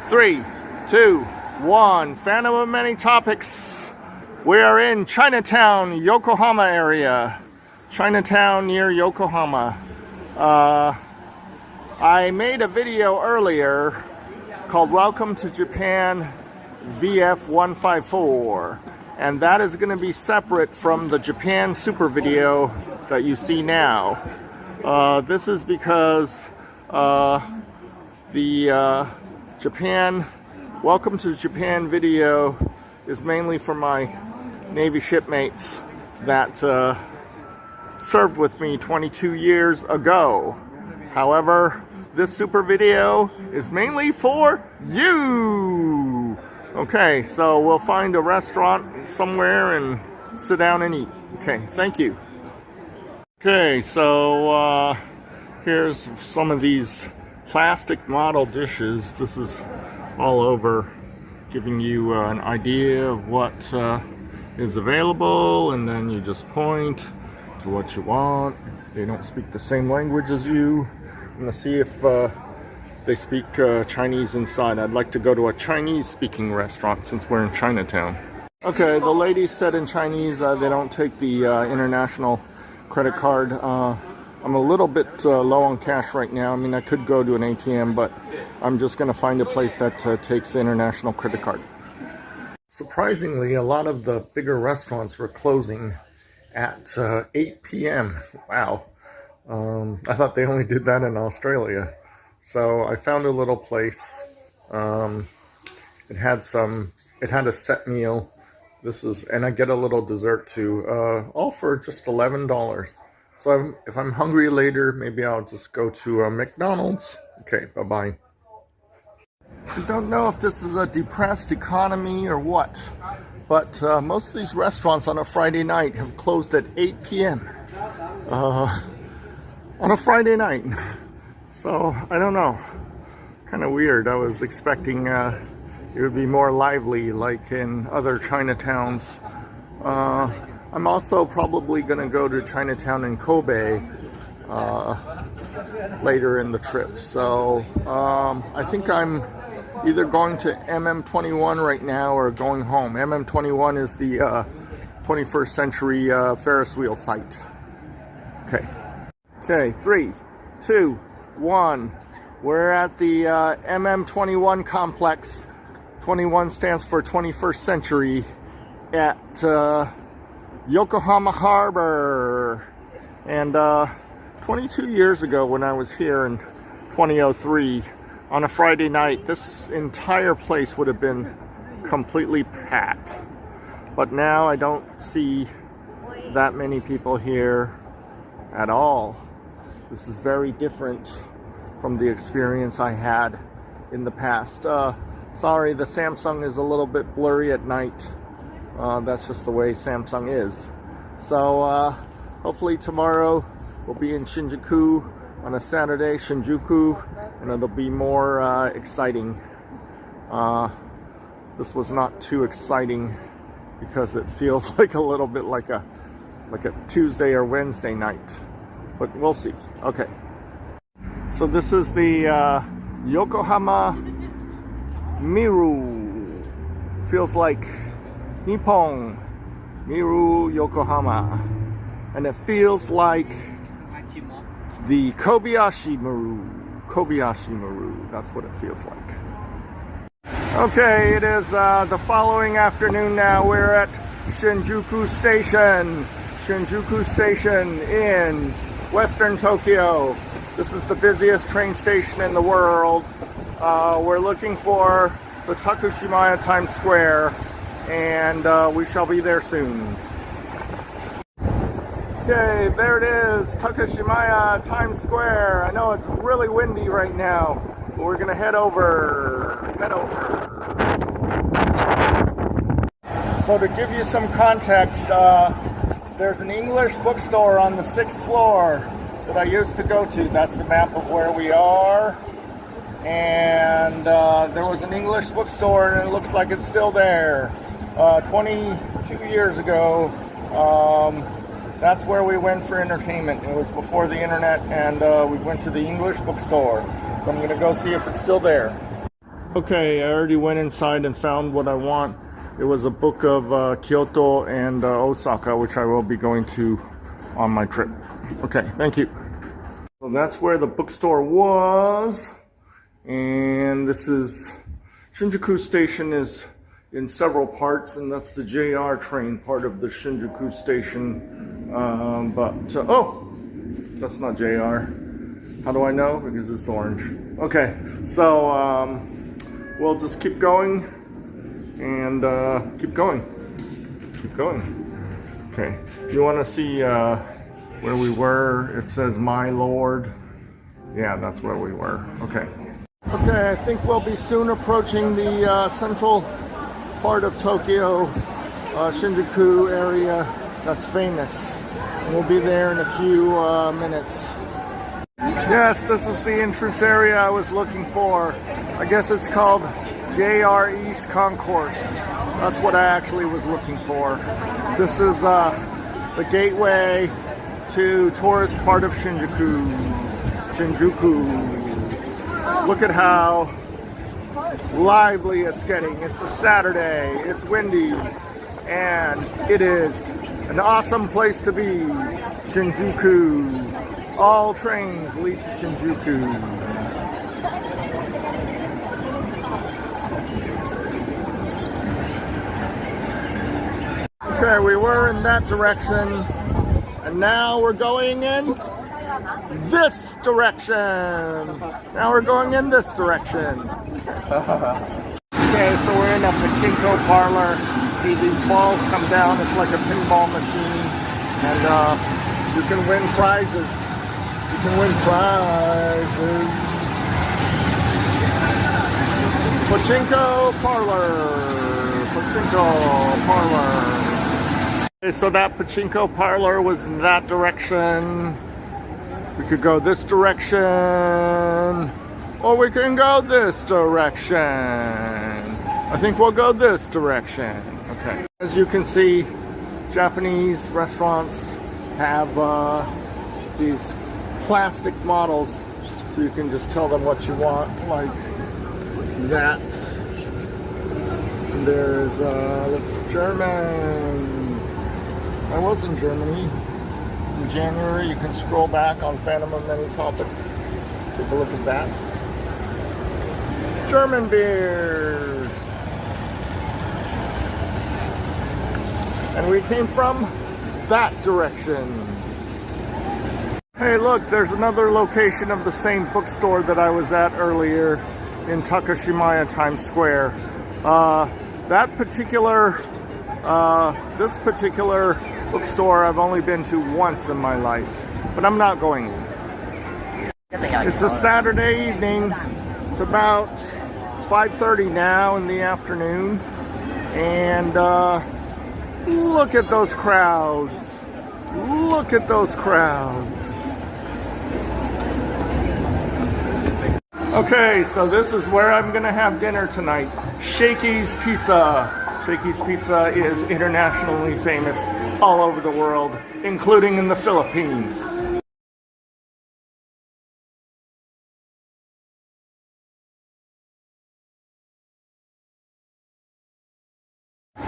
3, 2, 1. Phantom of many topics. We are in Chinatown, Yokohama area. Chinatown near Yokohama. I made a video earlier called Welcome to Japan VF154. And that is going to be separate from the Japan Super video that you see now. This is because the Japan Welcome to Japan video is mainly for my Navy shipmates that served with me 22 years ago. However, this super video is mainly for you. Okay, so we'll find a restaurant somewhere and sit down and eat. Okay, thank you. Okay, so here's some of these plastic model dishes. This is all over, giving you an idea of what is available, and then you just point to what you want. If they don't speak the same language as you, I'm gonna see if they speak Chinese inside. I'd like to go to a Chinese speaking restaurant since we're in Chinatown. Okay, the lady said in Chinese they don't take the international credit card. I'm a little bit low on cash right now. I mean, I could go to an ATM, but I'm just going to find a place that takes the international credit card. Surprisingly, a lot of the bigger restaurants were closing at 8 p.m. Wow. I thought they only did that in Australia. So I found a little place. It had a set meal. And I get a little dessert too, all for just $11. So if I'm hungry later, maybe I'll just go to McDonald's. Okay, bye-bye. I don't know if this is a depressed economy or what, but most of these restaurants on a Friday night have closed at 8 p.m. On a Friday night. So, I don't know. Kind of weird. I was expecting it would be more lively like in other Chinatowns. I'm also probably going to go to Chinatown in Kobe later in the trip. So I think I'm either going to MM21 right now or going home. MM21 is the 21st century Ferris wheel site. Okay, 3, 2, 1. We're at the MM21 complex. 21 stands for 21st century at Yokohama Harbor. And 22 years ago when I was here in 2003 on a Friday night, this entire place would have been completely packed. But now I don't see that many people here at all. This is very different from the experience I had in the past. Sorry, the Samsung is a little bit blurry at night. That's just the way Samsung is. So hopefully tomorrow we'll be in Shinjuku on a Saturday, Shinjuku, and it'll be more exciting. This was not too exciting because it feels like a little bit like a Tuesday or Wednesday night, but we'll see. Okay, so this is the Yokohama Miru. Feels like Nippon Miru Yokohama, and it feels like the Kobayashi Maru. That's what it feels like. Okay, it is the following afternoon now. We're at Shinjuku Station in Western Tokyo. This is the busiest train station in the world. We're looking for the Takashimaya Times Square, and we shall be there soon. Okay, there it is, Takashimaya Times Square. I know it's really windy right now, but we're gonna head over. So to give you some context, there's an English bookstore on the 6th floor that I used to go to. That's the map of where we are. And there was an English bookstore, and it looks like it's still there. 22 years ago, that's where we went for entertainment. It was before the internet, and we went to the English bookstore. So I'm going to go see if it's still there. Okay, I already went inside and found what I want. It was a book of Kyoto and Osaka, which I will be going to on my trip. Okay, thank you. So that's where the bookstore was. And this is Shinjuku Station is in several parts, and that's the JR train part of the Shinjuku Station. Oh, that's not JR. How do I know? Because it's orange. Okay, so we'll just keep going and keep going. Keep going. Okay, if you want to see where we were, it says My Lord. Yeah, that's where we were. Okay. Okay, I think we'll be soon approaching the central part of Tokyo, Shinjuku area that's famous. And we'll be there in a few minutes. Yes, this is the entrance area I was looking for. I guess it's called JR East Concourse. That's what I actually was looking for. This is the gateway to tourist part of Shinjuku. Look at how lively it's getting. It's a Saturday, it's windy, and it is an awesome place to be. Shinjuku. All trains lead to Shinjuku. Okay, we were in that direction, and now we're going in this direction. Now we're going in this direction. Okay, so we're in a pachinko parlor. See these balls come down. It's like a pinball machine, and you can win prizes. You can win prizes. Pachinko parlor. Pachinko parlor. Okay, so that pachinko parlor was in that direction. We could go this direction, or we can go this direction. I think we'll go this direction. Okay. As you can see, Japanese restaurants have these plastic models, so you can just tell them what you want, like that. And there's, looks German. I was in Germany in January. You can scroll back on Phantom of Many Topics. Take a look at that. German beers. And we came from that direction. Hey, look, there's another location of the same bookstore that I was at earlier in Takashimaya Times Square. This particular bookstore I've only been to once in my life, but I'm not going in. It's a Saturday evening. It's about 5:30 now in the afternoon, and look at those crowds. Look at those crowds. Okay, so this is where I'm gonna have dinner tonight. Shakey's Pizza. Shakey's Pizza is internationally famous all over the world, including in the Philippines.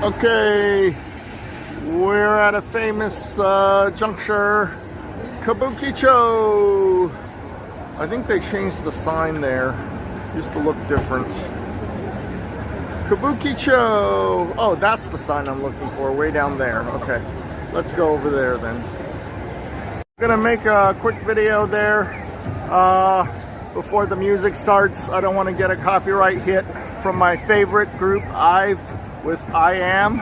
Okay, we're at a famous juncture, Kabukicho. I think they changed the sign there. Used to look different. Kabukicho. Oh, that's the sign I'm looking for, way down there. Okay, let's go over there then. I'm gonna make a quick video there before the music starts. I don't want to get a copyright hit from my favorite group, with I Am.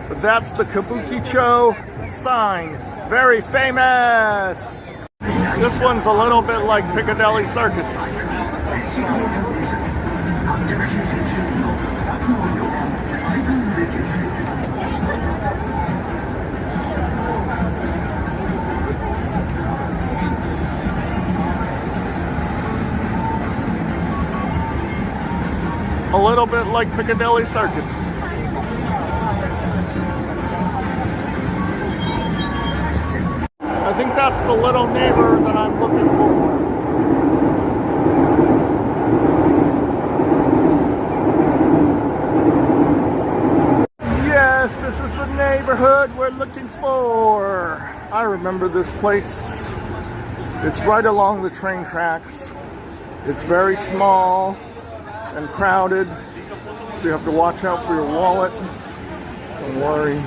But that's the Kabukicho sign. Very famous. This one's a little bit like Piccadilly Circus. A little bit like Piccadilly Circus. I think that's the little neighbor that I'm looking for. looking for? I remember this place. It's right along the train tracks. It's very small and crowded, so you have to watch out for your wallet. Don't worry.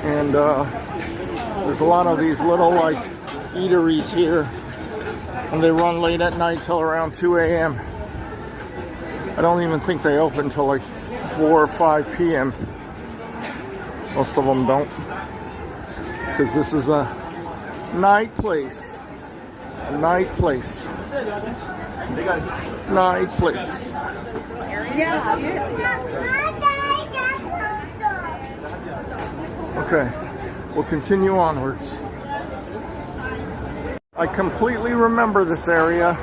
And there's a lot of these little like eateries here, and they run late at night till around 2 a.m. I don't even think they open till like 4 or 5 p.m. Most of them don't, because this is a night place. A night place. Night place. Okay, we'll continue onwards. I completely remember this area.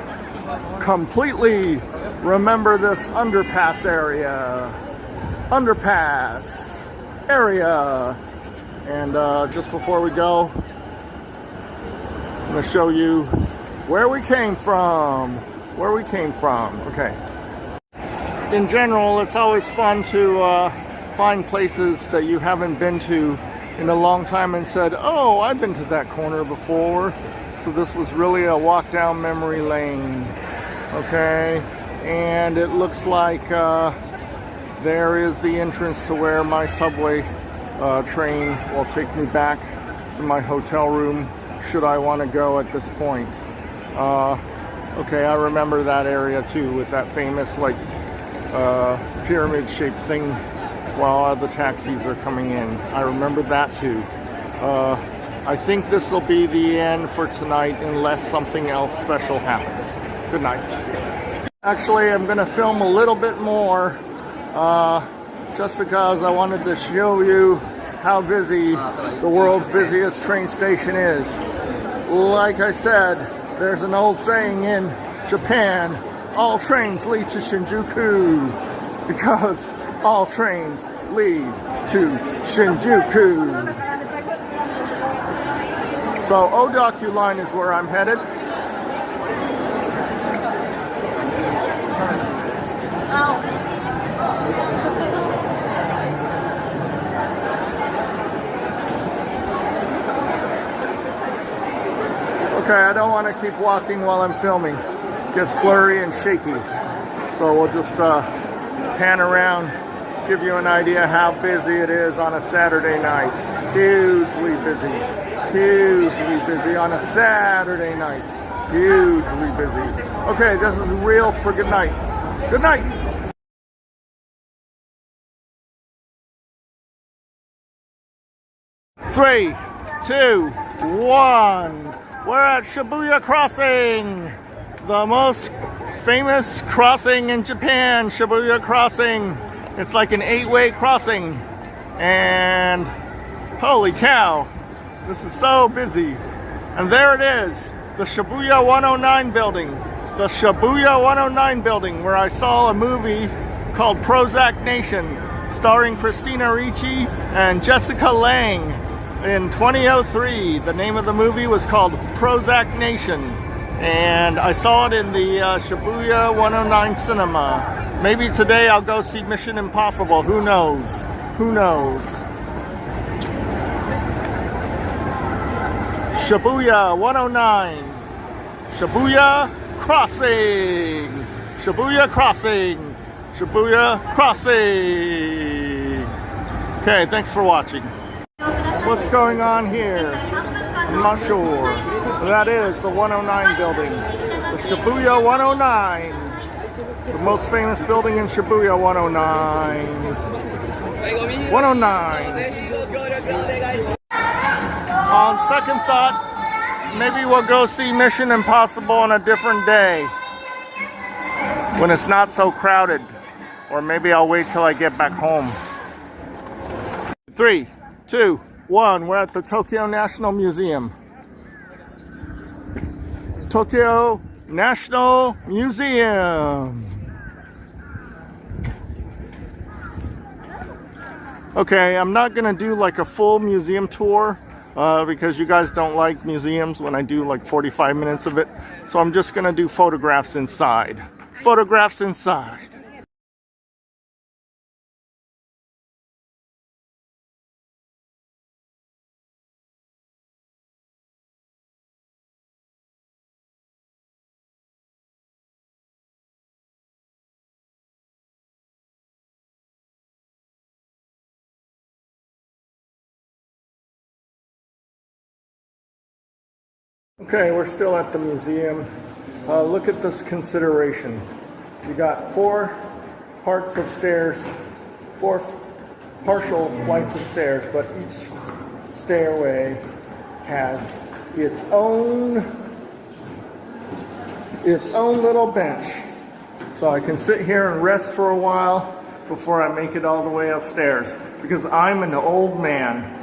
Completely remember this underpass area. Underpass area. And just before we go, I'm going to show you where we came from. Where we came from. Okay. In general, it's always fun to find places that you haven't been to in a long time and said, oh, I've been to that corner before. So this was really a walk down memory lane. Okay. And it looks like there is the entrance to where my subway train will take me back to my hotel room should I want to go at this point. Okay, I remember that area too, with that famous like pyramid shaped thing while the taxis are coming in. I remember that too. I think this will be the end for tonight unless something else special happens. Good night. Actually, I'm going to film a little bit more just because I wanted to show you how busy the world's busiest train station is. Like I said, there's an old saying in Japan, all trains lead to Shinjuku, because all trains lead to Shinjuku. So Odaku line is where I'm headed. Okay, I don't want to keep walking while I'm filming. It gets blurry and shaky. So we'll just pan around, give you an idea how busy it is on a Saturday night. Hugely busy. Hugely busy on a Saturday night. Hugely busy. Okay, this is real for good night. Good night. Three, two, one. We're at Shibuya Crossing, the most famous crossing in Japan, Shibuya Crossing. It's like an 8-way crossing. And holy cow, this is so busy. And there it is, the Shibuya 109 building. The Shibuya 109 building, where I saw a movie called Prozac Nation, starring Christina Ricci and Jessica Lange. In 2003, the name of the movie was called Prozac Nation, and I saw it in the Shibuya 109 cinema. Maybe today I'll go see Mission Impossible. Who knows? Who knows? Shibuya 109. Shibuya Crossing. Shibuya Crossing. Shibuya Crossing. Okay, thanks for watching. What's going on here? I'm not sure. That is the 109 building. The Shibuya 109. The most famous building in Shibuya 109. 109. On second thought, maybe we'll go see Mission Impossible on a different day, when it's not so crowded. Or maybe I'll wait till I get back home. 3, 2, 1, we're at the Tokyo National Museum. Tokyo National Museum. Okay, I'm not gonna do like a full museum tour because you guys don't like museums when I do like 45 minutes of it. So I'm just gonna do photographs inside. Photographs inside. Okay, we're still at the museum. Look at this consideration. You got 4 parts of stairs, 4 partial flights of stairs, but each stairway has its own little bench. So I can sit here and rest for a while before I make it all the way upstairs, because I'm an old man.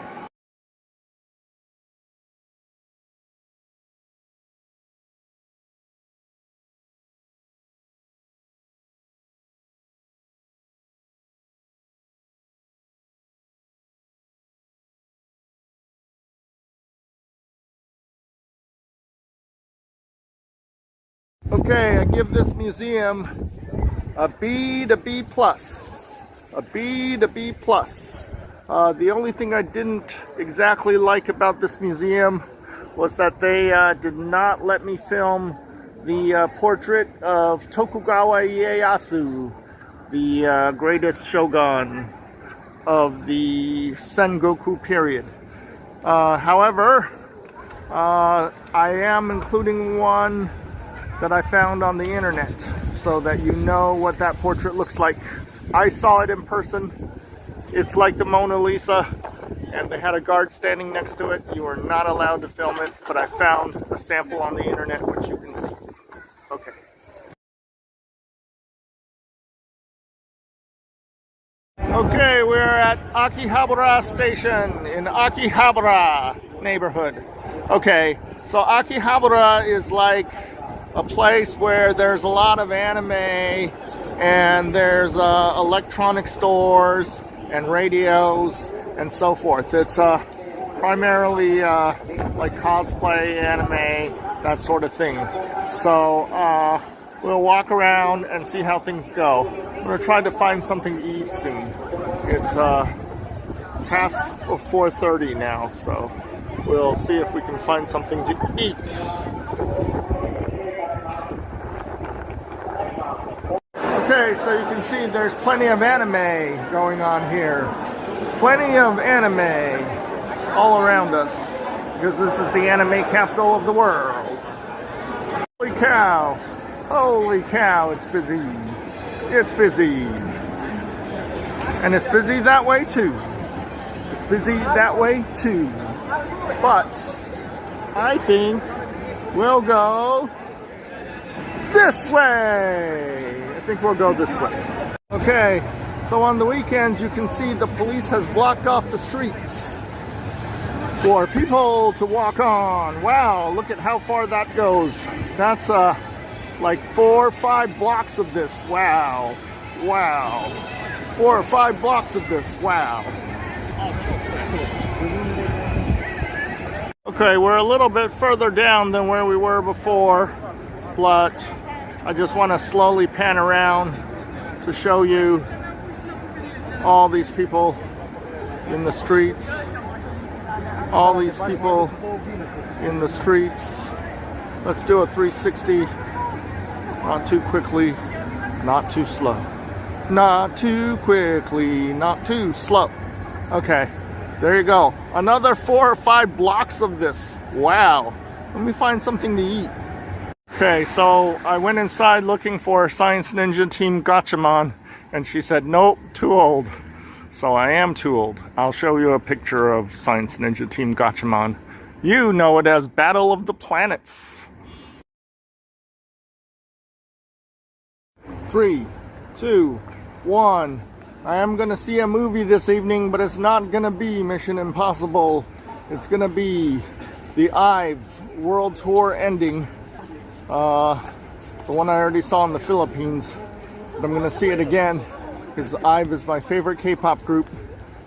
Okay, I give this museum a B to B plus. A B to B plus. The only thing I didn't exactly like about this museum was that they did not let me film the portrait of Tokugawa Ieyasu, the greatest shogun of the Sengoku period. However, I am including one that I found on the internet so that you know what that portrait looks like. I saw it in person. It's like the Mona Lisa, and they had a guard standing next to it. You are not allowed to film it, but I found a sample on the internet which you can see. Okay. Okay, we're at Akihabara station in Akihabara neighborhood. Okay, so Akihabara is like a place where there's a lot of anime and there's electronic stores and radios and so forth. It's primarily like cosplay, anime, that sort of thing. So we'll walk around and see how things go. I'm going to try to find something to eat soon. It's past 4:30 now, so we'll see if we can find something to eat. Okay, so you can see there's plenty of anime going on here. Plenty of anime all around us, because this is the anime capital of the world. Holy cow! Holy cow, it's busy. It's busy. And it's busy that way too. It's busy that way too. But I think we'll go this way. I think we'll go this way. Okay, so on the weekends you can see the police has blocked off the streets for people to walk on. Wow, look at how far that goes. That's like 4 or 5 blocks of this. Wow. Wow. 4 or 5 blocks of this. Wow. Okay, we're a little bit further down than where we were before, but I just want to slowly pan around to show you all these people in the streets. All these people in the streets. Let's do a 360. Not too quickly, not too slow. Not too quickly, not too slow. Okay, there you go. Another 4 or 5 blocks of this. Wow. Let me find something to eat. Okay, so I went inside looking for Science Ninja Team Gatchaman, and she said, nope, too old. So I am too old. I'll show you a picture of Science Ninja Team Gatchaman. You know it as Battle of the Planets. 3, 2, 1. I am going to see a movie this evening, but it's not going to be Mission Impossible. It's going to be the IVE World Tour ending. The one I already saw in the Philippines, but I'm going to see it again because IVE is my favorite K-pop group,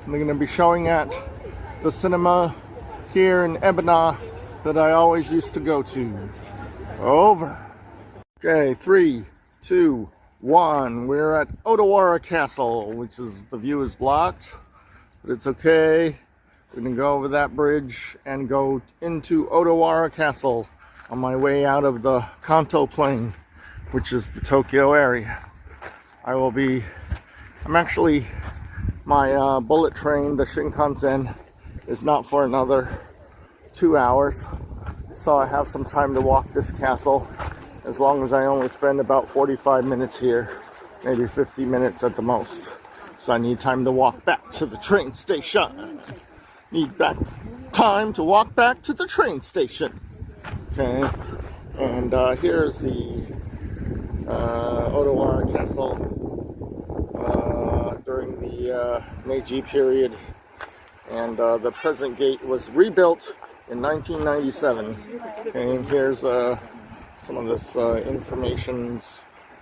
and they're going to be showing at the cinema here in Ebina that I always used to go to. Over. Okay, 3, 2, 1. We're at Odawara Castle, which is, the view is blocked, but it's okay. We can go over that bridge and go into Odawara Castle on my way out of the Kanto Plain, which is the Tokyo area. I'm actually, my bullet train, the Shinkansen, is not for another 2 hours. So I have some time to walk this castle, as long as I only spend about 45 minutes here, maybe 50 minutes at the most. So I need time to walk back to the train station. Time to walk back to the train station. Okay, and here's the Odawara Castle during the Meiji period, and the present gate was rebuilt in 1997. And here's some of this information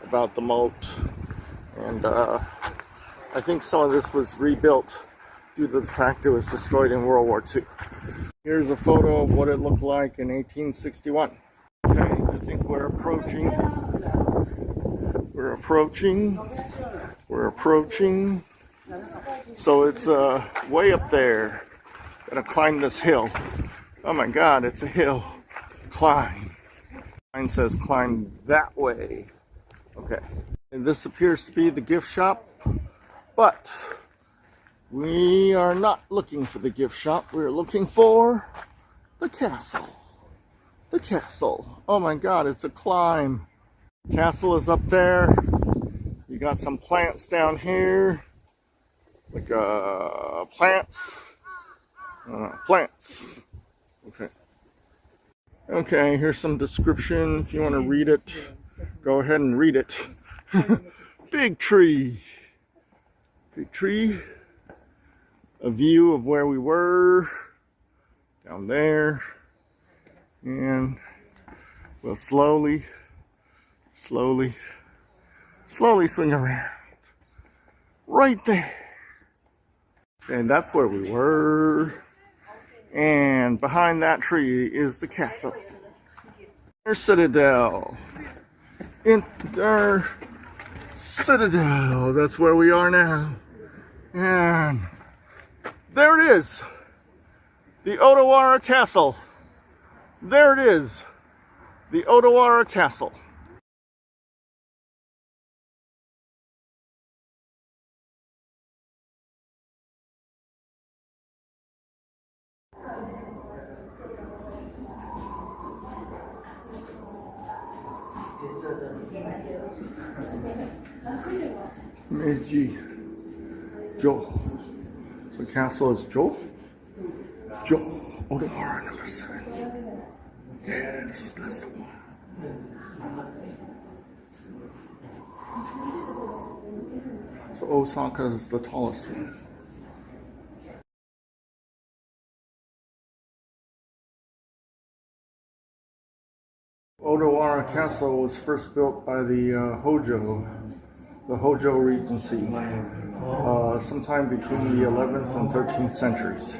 about the moat, and I think some of this was rebuilt due to the fact it was destroyed in World War II. Here's a photo of what it looked like in 1861. Okay, I think we're approaching. So it's way up there. Gonna climb this hill. Oh my God, it's a hill. Climb. Mine says climb that way. Okay. And this appears to be the gift shop, but we are not looking for the gift shop. We're looking for the castle. The castle. Oh my God, it's a climb. Castle is up there. You got some plants down here. Like plants. Plants. Okay. Okay, here's some description. If you want to read it, go ahead and read it. Big tree. Big tree. A view of where we were. Down there. And we'll slowly swing around. Right there. And that's where we were. And behind that tree is the castle. Their citadel. Inter Citadel. That's where we are now. And there it is. The Odawara Castle. There it is. The Odawara Castle. Himeji Jo. The castle is Jo? Jo. Odawara number 7. Yes, that's the one. So Osaka is the tallest one. Odawara Castle was first built by the Hojo Regency, sometime between the 11th and 13th centuries.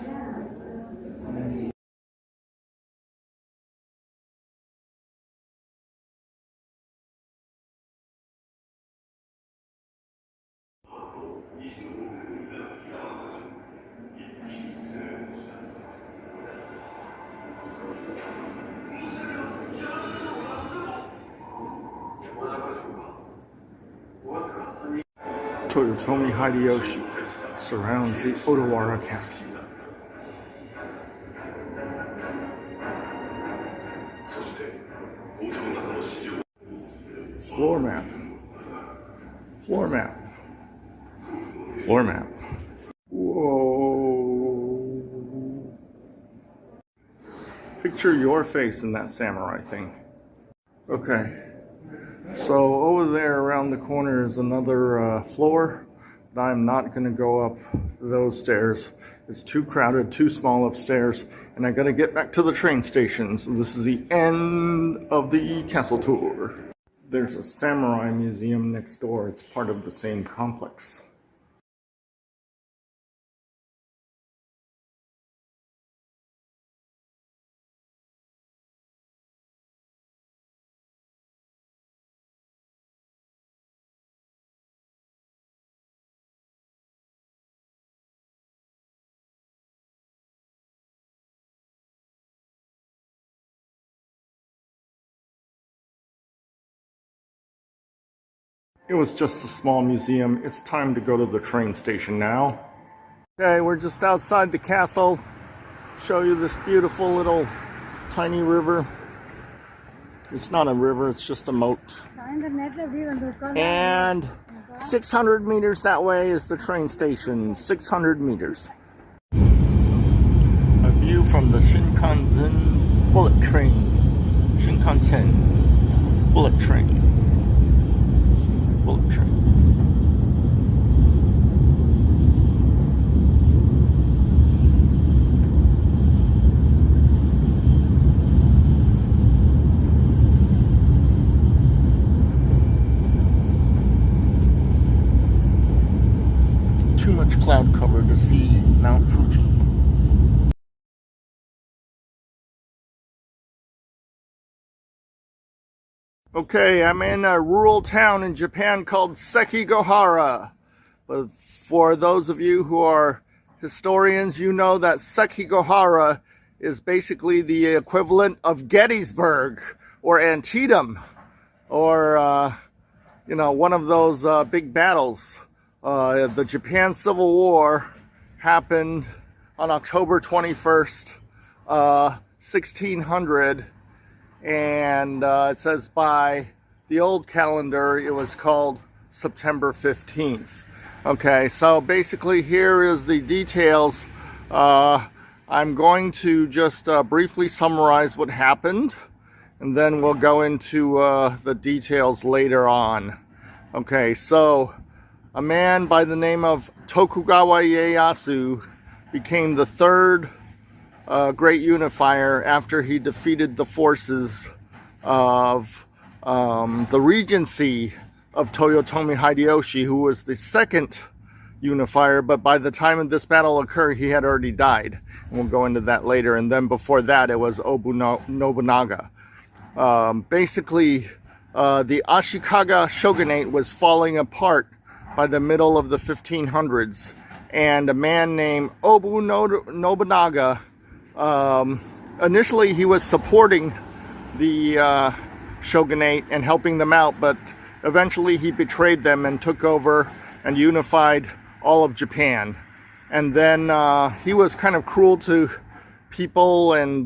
Toyotomi Hideyoshi surrounds the Odawara Castle. Floor map. Floor map. Floor map. Whoa. Picture your face in that samurai thing. Okay. So over there around the corner is another floor, but I'm not going to go up those stairs. It's too crowded, too small upstairs, and I got to get back to the train station. So this is the end of the castle tour. There's a samurai museum next door. It's part of the same complex. It was just a small museum. It's time to go to the train station now. Okay, we're just outside the castle. Show you this beautiful little tiny river. It's not a river, it's just a moat. And 600 meters that way is the train station. 600 meters. A view from the Shinkansen bullet train. Shinkansen bullet train. Bullet train. Too much cloud cover to see Mount Fuji. Okay, I'm in a rural town in Japan called Sekigahara. But for those of you who are historians, you know that Sekigahara is basically the equivalent of Gettysburg or Antietam, or you know, one of those big battles. The Japan Civil War happened on October 21st, 1600, and it says by the old calendar it was called September 15th. Okay, so basically here is the details. I'm going to just briefly summarize what happened, and then we'll go into the details later on. Okay, so a man by the name of Tokugawa Ieyasu became the third great unifier after he defeated the forces of the regency of Toyotomi Hideyoshi, who was the second unifier, but by the time this battle occurred, he had already died. And we'll go into that later. And then before that, it was Nobunaga. Basically, the Ashikaga shogunate was falling apart by the middle of the 1500s, and a man named Nobunaga, initially he was supporting the shogunate and helping them out, but eventually he betrayed them and took over and unified all of Japan. And then he was kind of cruel to people, and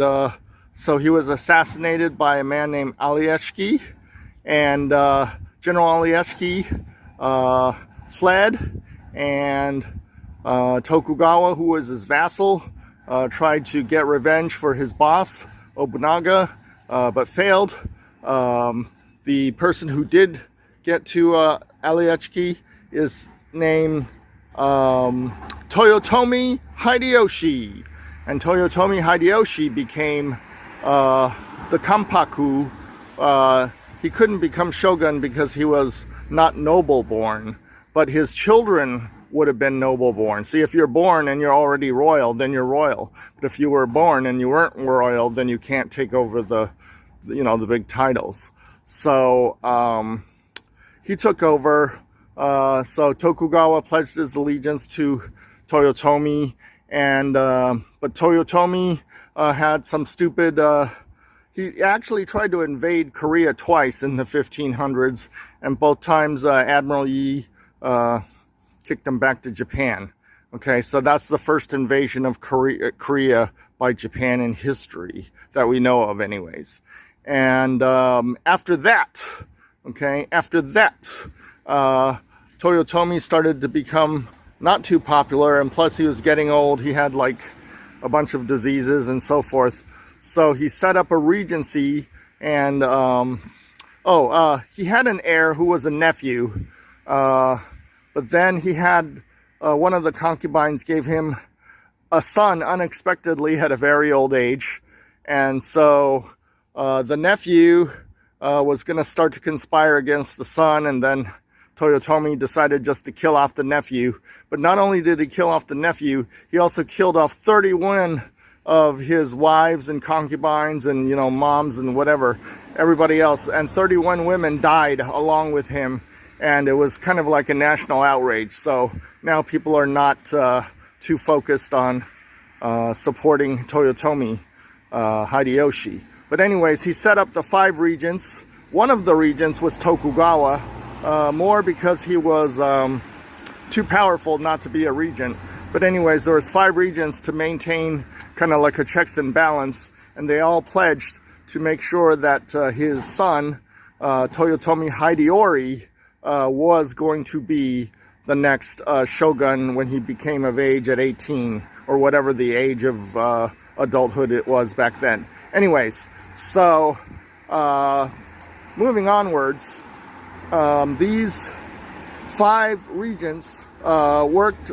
so he was assassinated by a man named Alieski, and General Alieski fled, and Tokugawa, who was his vassal, tried to get revenge for his boss, Nobunaga, but failed. The person who did get to Alieski is named Toyotomi Hideyoshi, and Toyotomi Hideyoshi became the Kanpaku. He couldn't become shogun because he was not noble born, but his children would have been noble born. See, if you're born and you're already royal, then you're royal. But if you were born and you weren't royal, then you can't take over the, you know, the big titles. So he took over. So Tokugawa pledged his allegiance to Toyotomi, and but Toyotomi had some stupid. He actually tried to invade Korea twice in the 1500s, and both times Admiral Yi kicked him back to Japan. Okay, so that's the first invasion of Korea by Japan in history that we know of anyways. And after that, Toyotomi started to become not too popular, and plus he was getting old. He had like a bunch of diseases and so forth. So he set up a regency, and he had an heir who was a nephew, but then he had one of the concubines gave him a son unexpectedly at a very old age, and so the nephew was going to start to conspire against the son, and then Toyotomi decided just to kill off the nephew. But not only did he kill off the nephew, he also killed off 31 of his wives and concubines and, you know, moms and whatever, everybody else. And 31 women died along with him. And it was kind of like a national outrage. So now people are not too focused on supporting Toyotomi Hideyoshi. But anyways, he set up the 5 regents. One of the regents was Tokugawa, more because he was too powerful not to be a regent. But anyways, there was 5 regents to maintain kind of like a checks and balance. and they all pledged to make sure that his son, Toyotomi Hideori, was going to be the next shogun when he became of age at 18, or whatever the age of adulthood it was back then. Anyways, so moving onwards, these 5 regents worked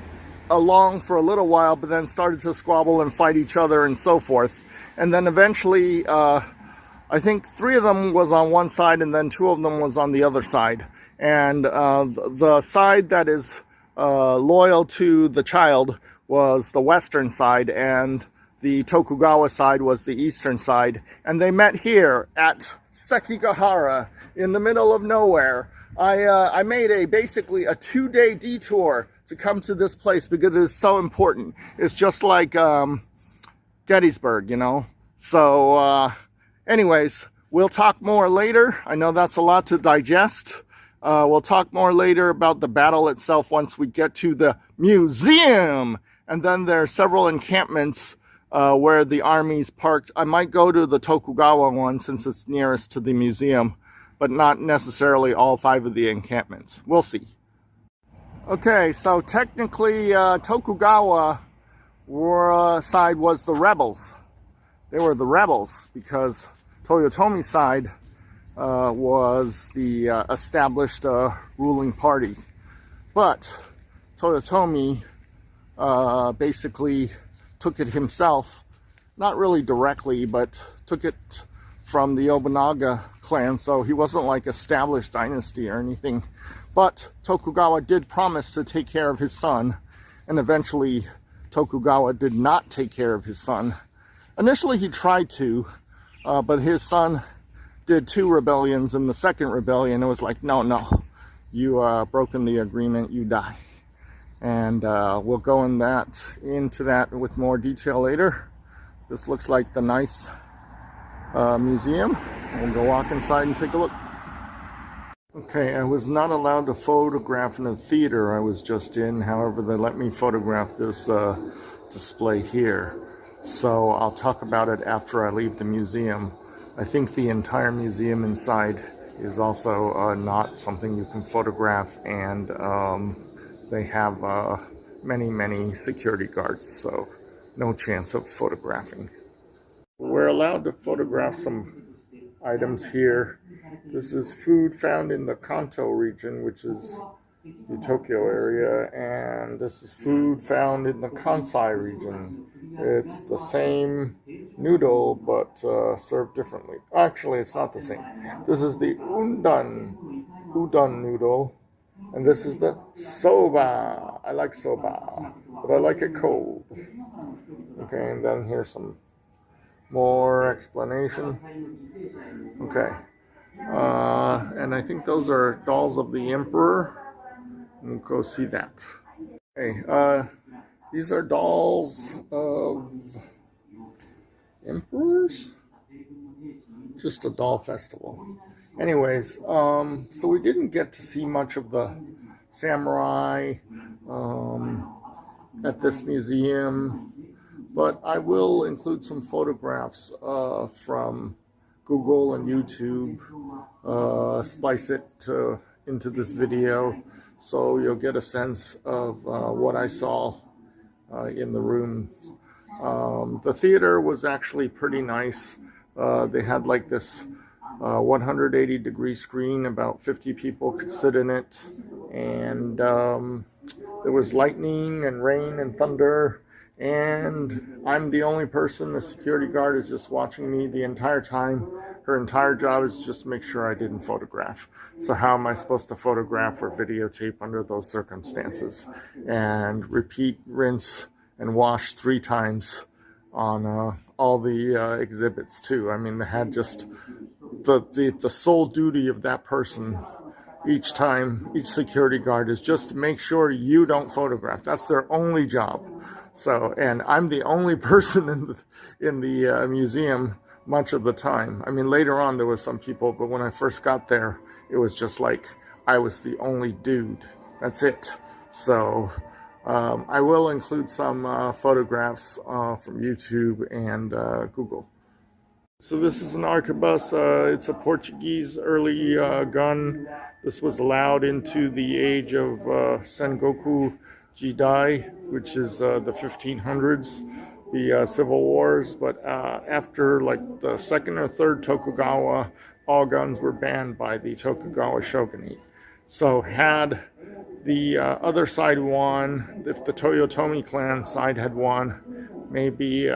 along for a little while, but then started to squabble and fight each other and so forth. And then eventually, I think 3 of them was on one side, and then 2 of them was on the other side. And the side that is loyal to the child was the western side, and the Tokugawa side was the eastern side. And they met here at Sekigahara in the middle of nowhere. I made basically a 2-day detour to come to this place because it is so important. It's just like Gettysburg, you know. So anyways, we'll talk more later. I know that's a lot to digest. We'll talk more later about the battle itself once we get to the museum. And then there are several encampments where the army's parked. I might go to the Tokugawa one since it's nearest to the museum, but not necessarily all 5 of the encampments. We'll see. Okay, so technically Tokugawa side was the rebels. They were the rebels because Toyotomi's side was the established ruling party. But Toyotomi basically took it himself, not really directly, but took it from the Nobunaga clan, so he wasn't like established dynasty or anything. But Tokugawa did promise to take care of his son, and eventually Tokugawa did not take care of his son. Initially he tried to, but his son did 2 rebellions. In the second rebellion, it was like, no, you broken the agreement, you die. And we'll go into that with more detail later. This looks like the nice museum. We'll go walk inside and take a look. Okay, I was not allowed to photograph in the theater I was just in. However, they let me photograph this display here. So I'll talk about it after I leave the museum. I think the entire museum inside is also not something you can photograph, and they have many security guards, so no chance of photographing. We're allowed to photograph some items here. This is food found in the Kanto region, which is the Tokyo area, and this is food found in the Kansai region. It's the same noodle, but served differently. Actually, it's not the same. This is the udon noodle, and this is the soba. I like soba, but I like it cold. Okay, and then here's some more explanation. Okay, and I think those are dolls of the emperor. We'll go see that. Okay, these are dolls of emperors? Just a doll festival. Anyways, so we didn't get to see much of the samurai at this museum, but I will include some photographs from Google and YouTube, splice it into this video, so you'll get a sense of what I saw in the room. The theater was actually pretty nice. They had like this 180-degree screen, about 50 people could sit in it, and there was lightning and rain and thunder, and I'm the only person. The security guard is just watching me the entire time. Her entire job is just to make sure I didn't photograph. So how am I supposed to photograph or videotape under those circumstances? And repeat, rinse, and wash 3 times on all the exhibits too. I mean, they had just the sole duty of that person each time, each security guard, is just to make sure you don't photograph. That's their only job. So, and I'm the only person in the museum much of the time. I mean, later on there was some people, but when I first got there, it was just like I was the only dude. That's it. So I will include some photographs from YouTube and Google. So this is an arquebus. It's a Portuguese early gun. This was allowed into the age of Sengoku Jidai, which is the 1500s, the civil wars. But after like the second or third Tokugawa, all guns were banned by the Tokugawa shogunate. So had the other side won, if the Toyotomi clan side had won, maybe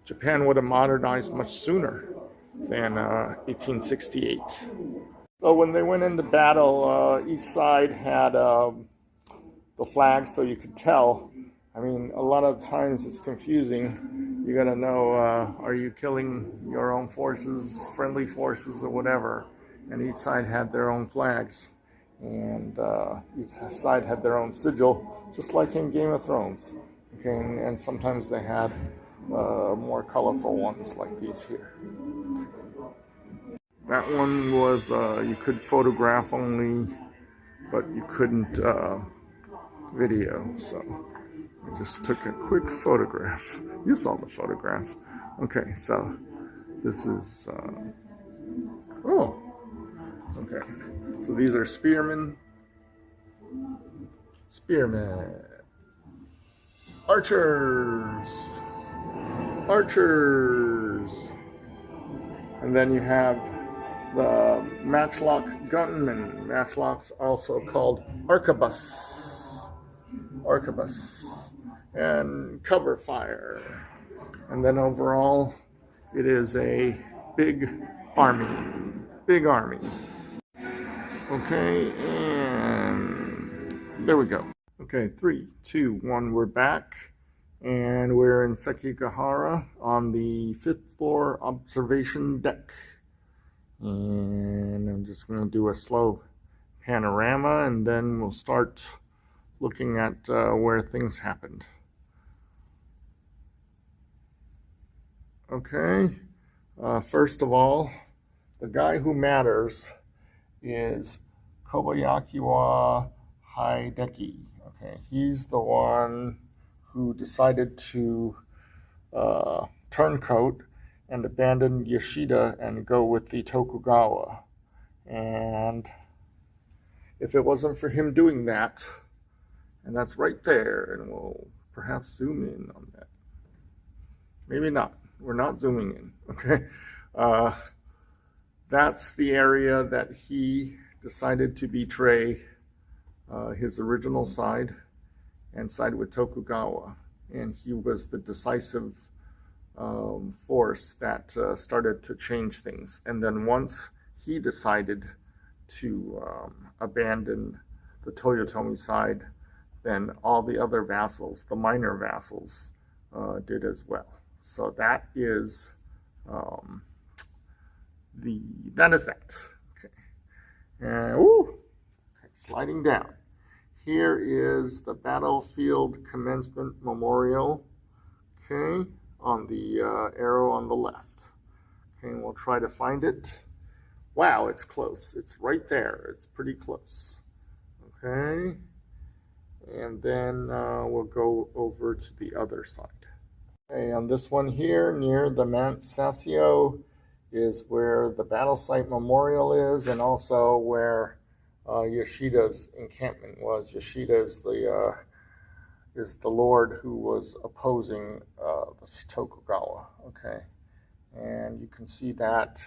Japan would have modernized much sooner than 1868. So when they went into battle, each side had the flag, so you could tell. I mean, a lot of times it's confusing. You gotta know, are you killing your own forces, friendly forces, or whatever? And each side had their own flags. And each side had their own sigil, just like in Game of Thrones. Okay, and sometimes they had more colorful ones like these here. That one was, you could photograph only, but you couldn't video. So I just took a quick photograph. You saw the photograph. Okay, so this is, oh, okay. So these are spearmen. Archers. And then you have the matchlock gunmen. Matchlocks also called arquebus. And cover fire. And then overall, it is a big army. Okay, and there we go. Okay, 3, 2, 1, we're back. And we're in Sekigahara on the 5th floor observation deck. And I'm just going to do a slow panorama, and then we'll start looking at where things happened. Okay, first of all, the guy who matters is Kobayashi Hideki. Okay, he's the one who decided to turncoat and abandon Yoshida and go with the Tokugawa. And if it wasn't for him doing that, and that's right there, and we'll perhaps zoom in on that. Maybe not. We're not zooming in, okay? That's the area that he decided to betray his original side and side with Tokugawa. And he was the decisive force that started to change things. And then once he decided to abandon the Toyotomi side, then all the other vassals, the minor vassals, did as well. So that is that. Okay. And okay, sliding down. Here is the battlefield commencement memorial. Okay, on the arrow on the left. Okay, and we'll try to find it. Wow, it's close. It's right there. It's pretty close. Okay, and then we'll go over to the other side. Okay, on this one here, near the Mount Sasio, is where the battle site memorial is, and also where Yoshida's encampment was. Yoshida is the lord who was opposing the Tokugawa. Okay, and you can see that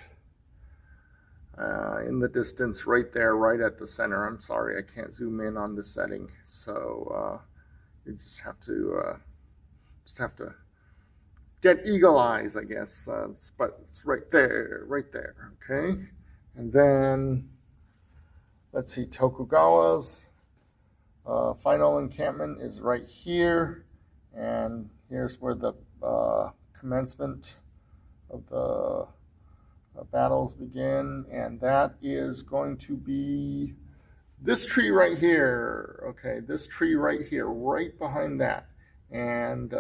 in the distance right there, right at the center. I'm sorry, I can't zoom in on the setting, so you just have to get eagle eyes, I guess. But it's right there, okay? And then, let's see, Tokugawa's final encampment is right here. And here's where the commencement of the battles begin. And that is going to be this tree right here. Okay, this tree right here, right behind that. And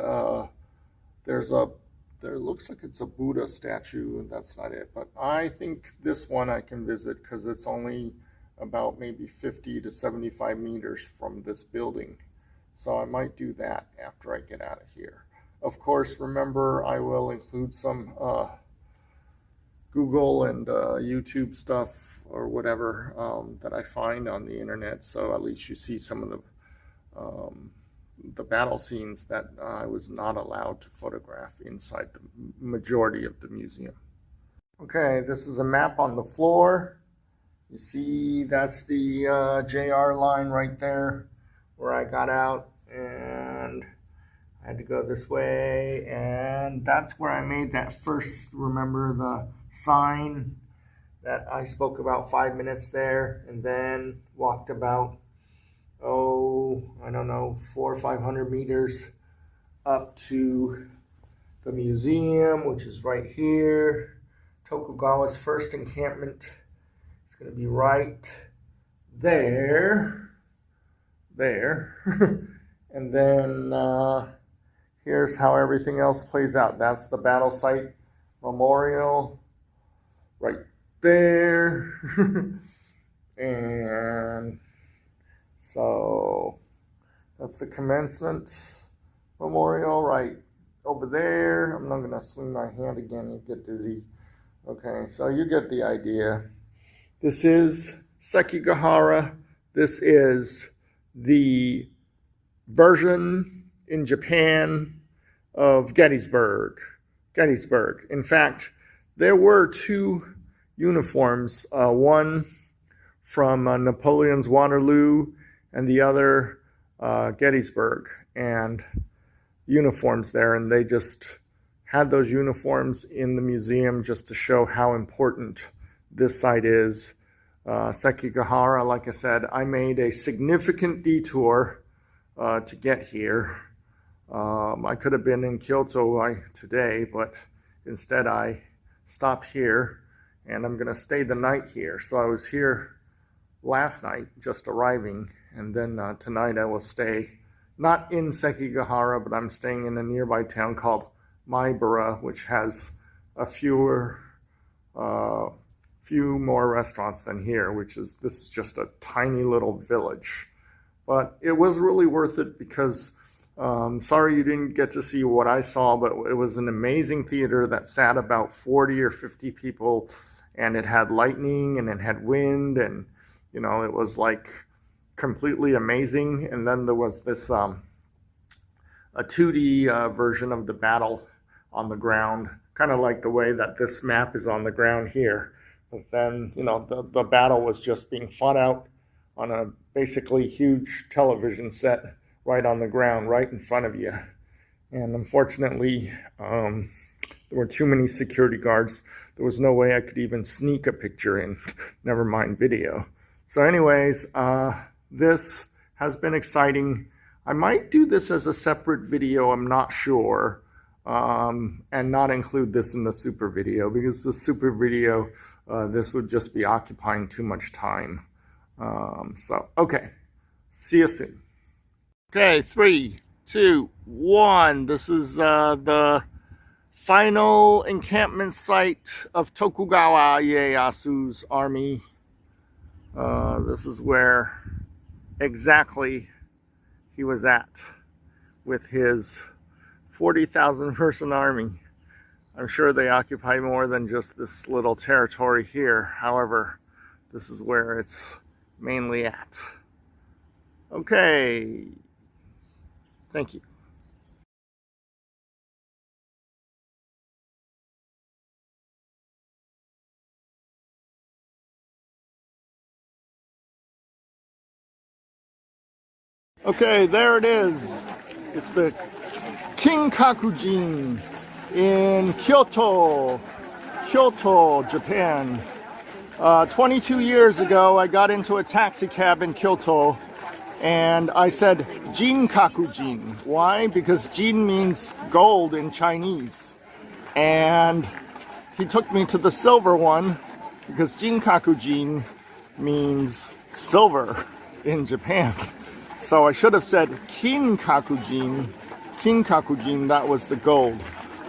there looks like it's a Buddha statue, and that's not it. But I think this one I can visit because it's only about maybe 50 to 75 meters from this building. So I might do that after I get out of here. Of course, remember, I will include some Google and YouTube stuff or whatever that I find on the internet. So at least you see some of the battle scenes that I was not allowed to photograph inside the majority of the museum. Okay, this is a map on the floor. You see, that's the JR line right there where I got out, and I had to go this way, and that's where I made that first, remember the sign that I spoke about 5 minutes there, and then walked about, I don't know, 400 or 500 meters up to the museum, which is right here. Tokugawa's first encampment is going to be right there. And then here's how everything else plays out. That's the battle site memorial right there. And so that's the commencement memorial right over there. I'm not going to swing my hand again, you get dizzy. Okay, so you get the idea. This is Sekigahara. This is the version in Japan of Gettysburg. In fact, there were two uniforms, one from Napoleon's Waterloo and the other Gettysburg, and uniforms there, and they just had those uniforms in the museum just to show how important this site is. Sekigahara, like I said, I made a significant detour to get here. I could have been in Kyoto today, but instead I stopped here, and I'm going to stay the night here. So I was here last night, just arriving, and then tonight I will stay, not in Sekigahara, but I'm staying in a nearby town called Maibara, which has a few more restaurants than here, this is just a tiny little village. But it was really worth it because, sorry you didn't get to see what I saw, but it was an amazing theater that sat about 40 or 50 people, and it had lightning and it had wind, and you know, it was like completely amazing. And then there was this a 2D version of the battle on the ground, kind of like the way that this map is on the ground here. But then, you know, the battle was just being fought out on a basically huge television set right on the ground, right in front of you. And unfortunately, there were too many security guards. There was no way I could even sneak a picture in, never mind video. So anyways, this has been exciting. I might do this as a separate video, I'm not sure, and not include this in the super video, because the super video, this would just be occupying too much time. So, okay, see you soon. Okay, 3, 2, 1. This is the final encampment site of Tokugawa Ieyasu's army. This is where exactly he was at with his 40,000 person army. I'm sure they occupy more than just this little territory here. However, this is where it's mainly at. Okay. Thank you. Okay, there it is. It's the Kinkaku-ji in Kyoto, Japan. 22 years ago, I got into a taxi cab in Kyoto, and I said Jinkaku-ji. Why? Because Jin means gold in Chinese. And he took me to the silver one, because Jinkaku-ji means silver in Japan. So I should have said Kinkaku-ji. Kinkaku-ji, that was the gold.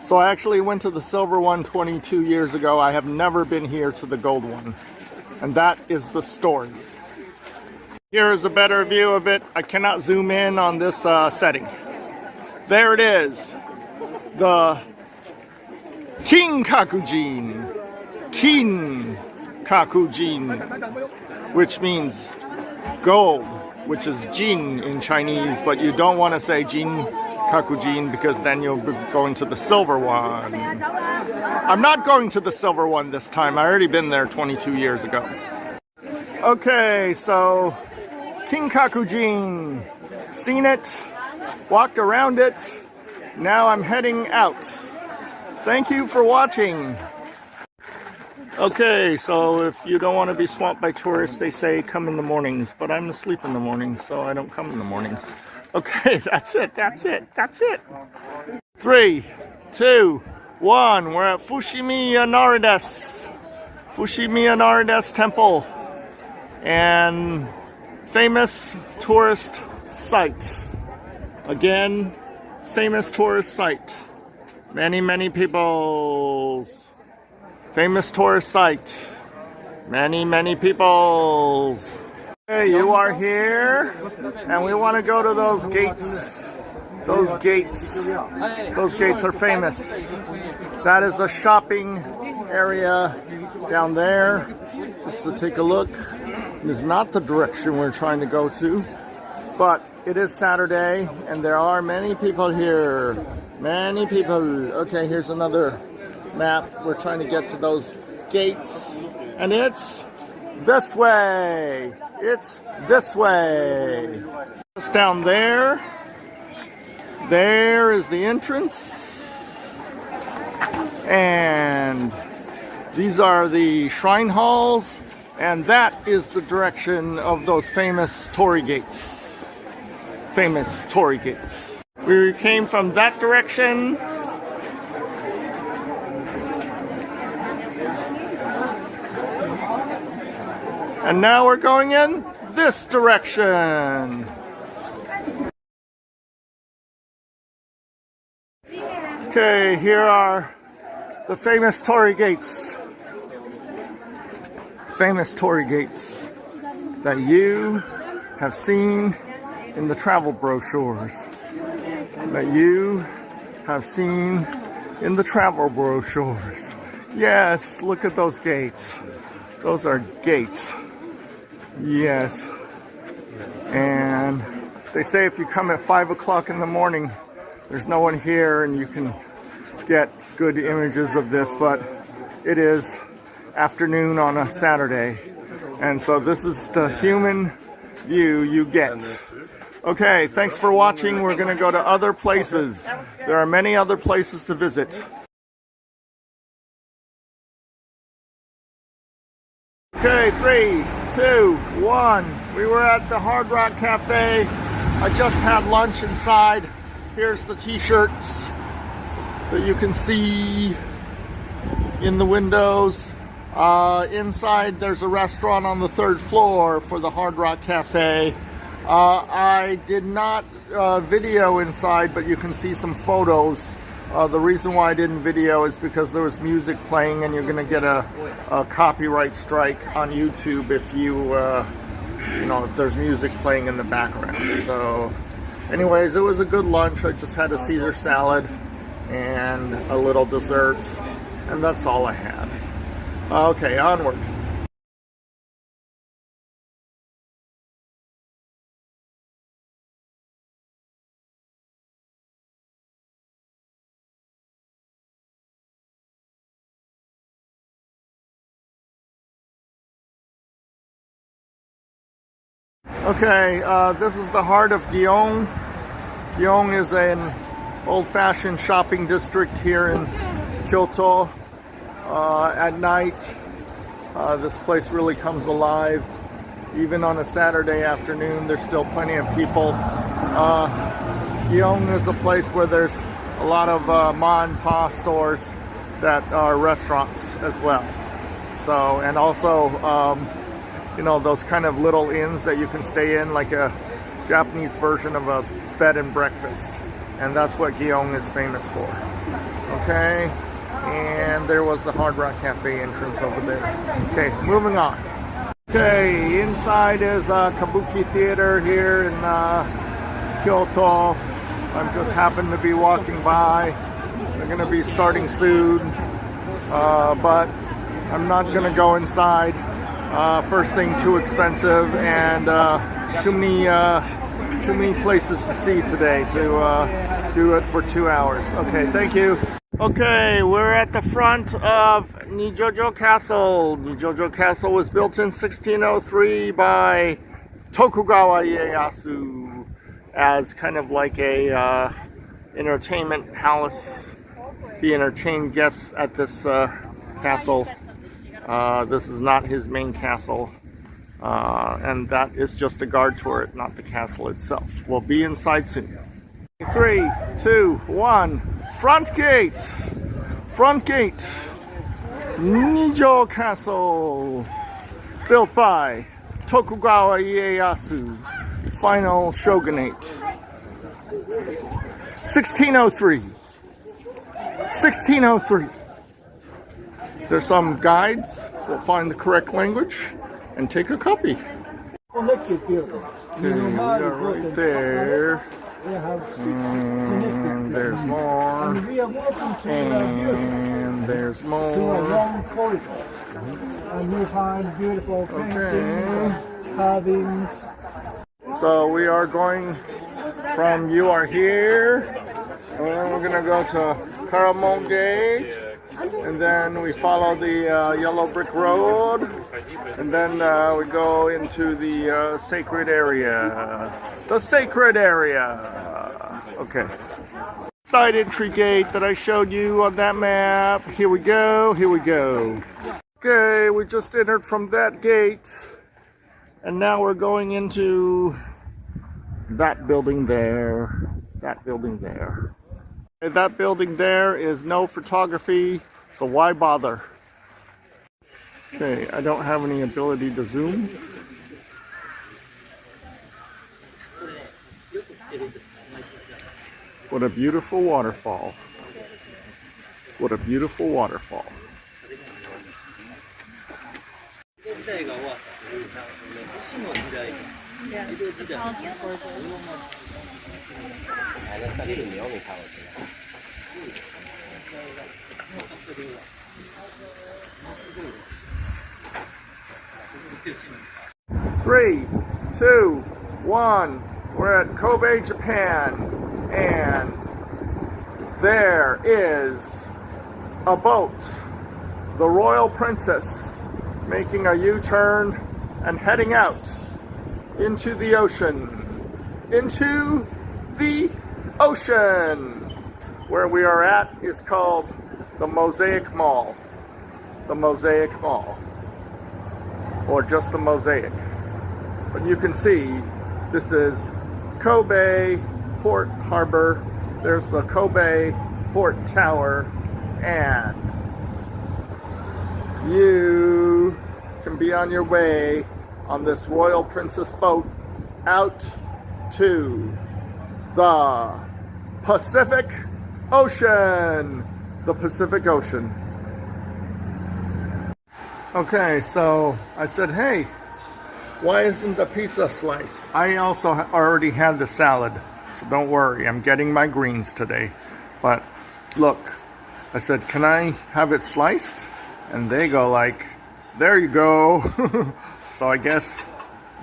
So I actually went to the silver one 22 years ago. I have never been here to the gold one. And that is the story. Here is a better view of it. I cannot zoom in on this setting. There it is. The Kinkaku-ji. Kinkaku-ji, which means gold, which is Jin in Chinese, but you don't want to say Kinkaku-ji because then you'll be going to the silver one. I'm not going to the silver one this time. I already been there 22 years ago. Okay, so Kinkaku-ji, seen it, walked around it. Now I'm heading out. Thank you for watching. Okay, so if you don't want to be swamped by tourists, they say come in the mornings, but I'm asleep in the mornings, so I don't come in the mornings. Okay, that's it. 3, 2, 1. We're at Fushimi Inari Temple, and famous tourist site. Again, famous tourist site. Many peoples. Famous tourist site. Many peoples. Hey, you are here, and we want to go to those gates. Those gates are famous. That is a shopping area down there. Just to take a look. It is not the direction we're trying to go to, but it is Saturday, and there are many people here. Many people. Okay, here's another map. We're trying to get to those gates, and it's this way. It's this way. It's down there. There is the entrance, and these are the shrine halls, and that is the direction of those famous torii gates. Famous torii gates. We came from that direction. And now we're going in this direction. Okay, here are the famous torii gates. Famous torii gates that you have seen in the travel brochures. That you have seen in the travel brochures. Yes, look at those gates. Those are gates. Yes. And they say if you come at 5 o'clock in the morning, there's no one here and you can get good images of this, but it is afternoon on a Saturday. And so this is the human view you get. Okay, thanks for watching. We're going to go to other places. There are many other places to visit. Okay, 3, 2, 1. We were at the Hard Rock Cafe. I just had lunch inside. Here's the t-shirts that you can see in the windows. Inside there's a restaurant on the 3rd floor for the Hard Rock Cafe. I did not video inside, but you can see some photos. The reason why I didn't video is because there was music playing, and you're going to get a copyright strike on YouTube if you if there's music playing in the background. So anyways, it was a good lunch. I just had a Caesar salad and a little dessert, and that's all I had. Okay, onward. Okay, this is the heart of Gyeong. Gyeong is an old-fashioned shopping district here in Kyoto. At night, this place really comes alive. Even on a Saturday afternoon, there's still plenty of people. Gyeong is a place where there's a lot of ma and pa stores that are restaurants as well. So, and also, those kind of little inns that you can stay in, like a Japanese version of a bed and breakfast. And that's what Gyeong is famous for. Okay, and there was the Hard Rock Cafe entrance over there. Okay, moving on. Okay, inside is Kabuki Theater here in Kyoto. I just happened to be walking by. They're going to be starting soon, but I'm not gonna go inside. First thing, too expensive, and too many places to see today to do it for 2 hours. Okay, thank you. Okay, we're at the front of Nijo Castle. Nijo Castle was built in 1603 by Tokugawa Ieyasu as kind of like a entertainment palace. He entertained guests at this castle. This is not his main castle, and that is just a guard turret, not the castle itself. We'll be inside soon. 3, 2, 1. Front gate! Front gate! Nijo Castle! Built by Tokugawa Ieyasu. Final shogunate. 1603. 1603. There's some guides. We'll find the correct language and take a copy. Okay, we are right there. And there's more. And there's more. And you find beautiful paintings, carvings. So we are going from You Are Here, and then we're gonna go to Karamon Gate, and then we follow the yellow brick road, and then we go into the sacred area. The sacred area. Okay. Side entry gate that I showed you on that map. Here we go. Here we go. Okay, we just entered from that gate, and now we're going into that building there. That building there. And that building there is no photography, so why bother? Okay, I don't have any ability to zoom. What a beautiful waterfall. What a beautiful waterfall. Yeah. 3, 2, 1. We're at Kobe, Japan, and there is a boat, the Royal Princess, making a U-turn and heading out into the ocean. Into the ocean! Where we are at is called the Mosaic Mall. The Mosaic Mall. Or just the Mosaic. But you can see this is Kobe Port Harbor. There's the Kobe Port Tower, and you can be on your way on this Royal Princess boat out to the Pacific Ocean. The Pacific Ocean. Okay, so I said, hey, why isn't the pizza sliced? I also already had the salad, so don't worry, I'm getting my greens today. But look, I said, can I have it sliced? And they go like, there you go. So I guess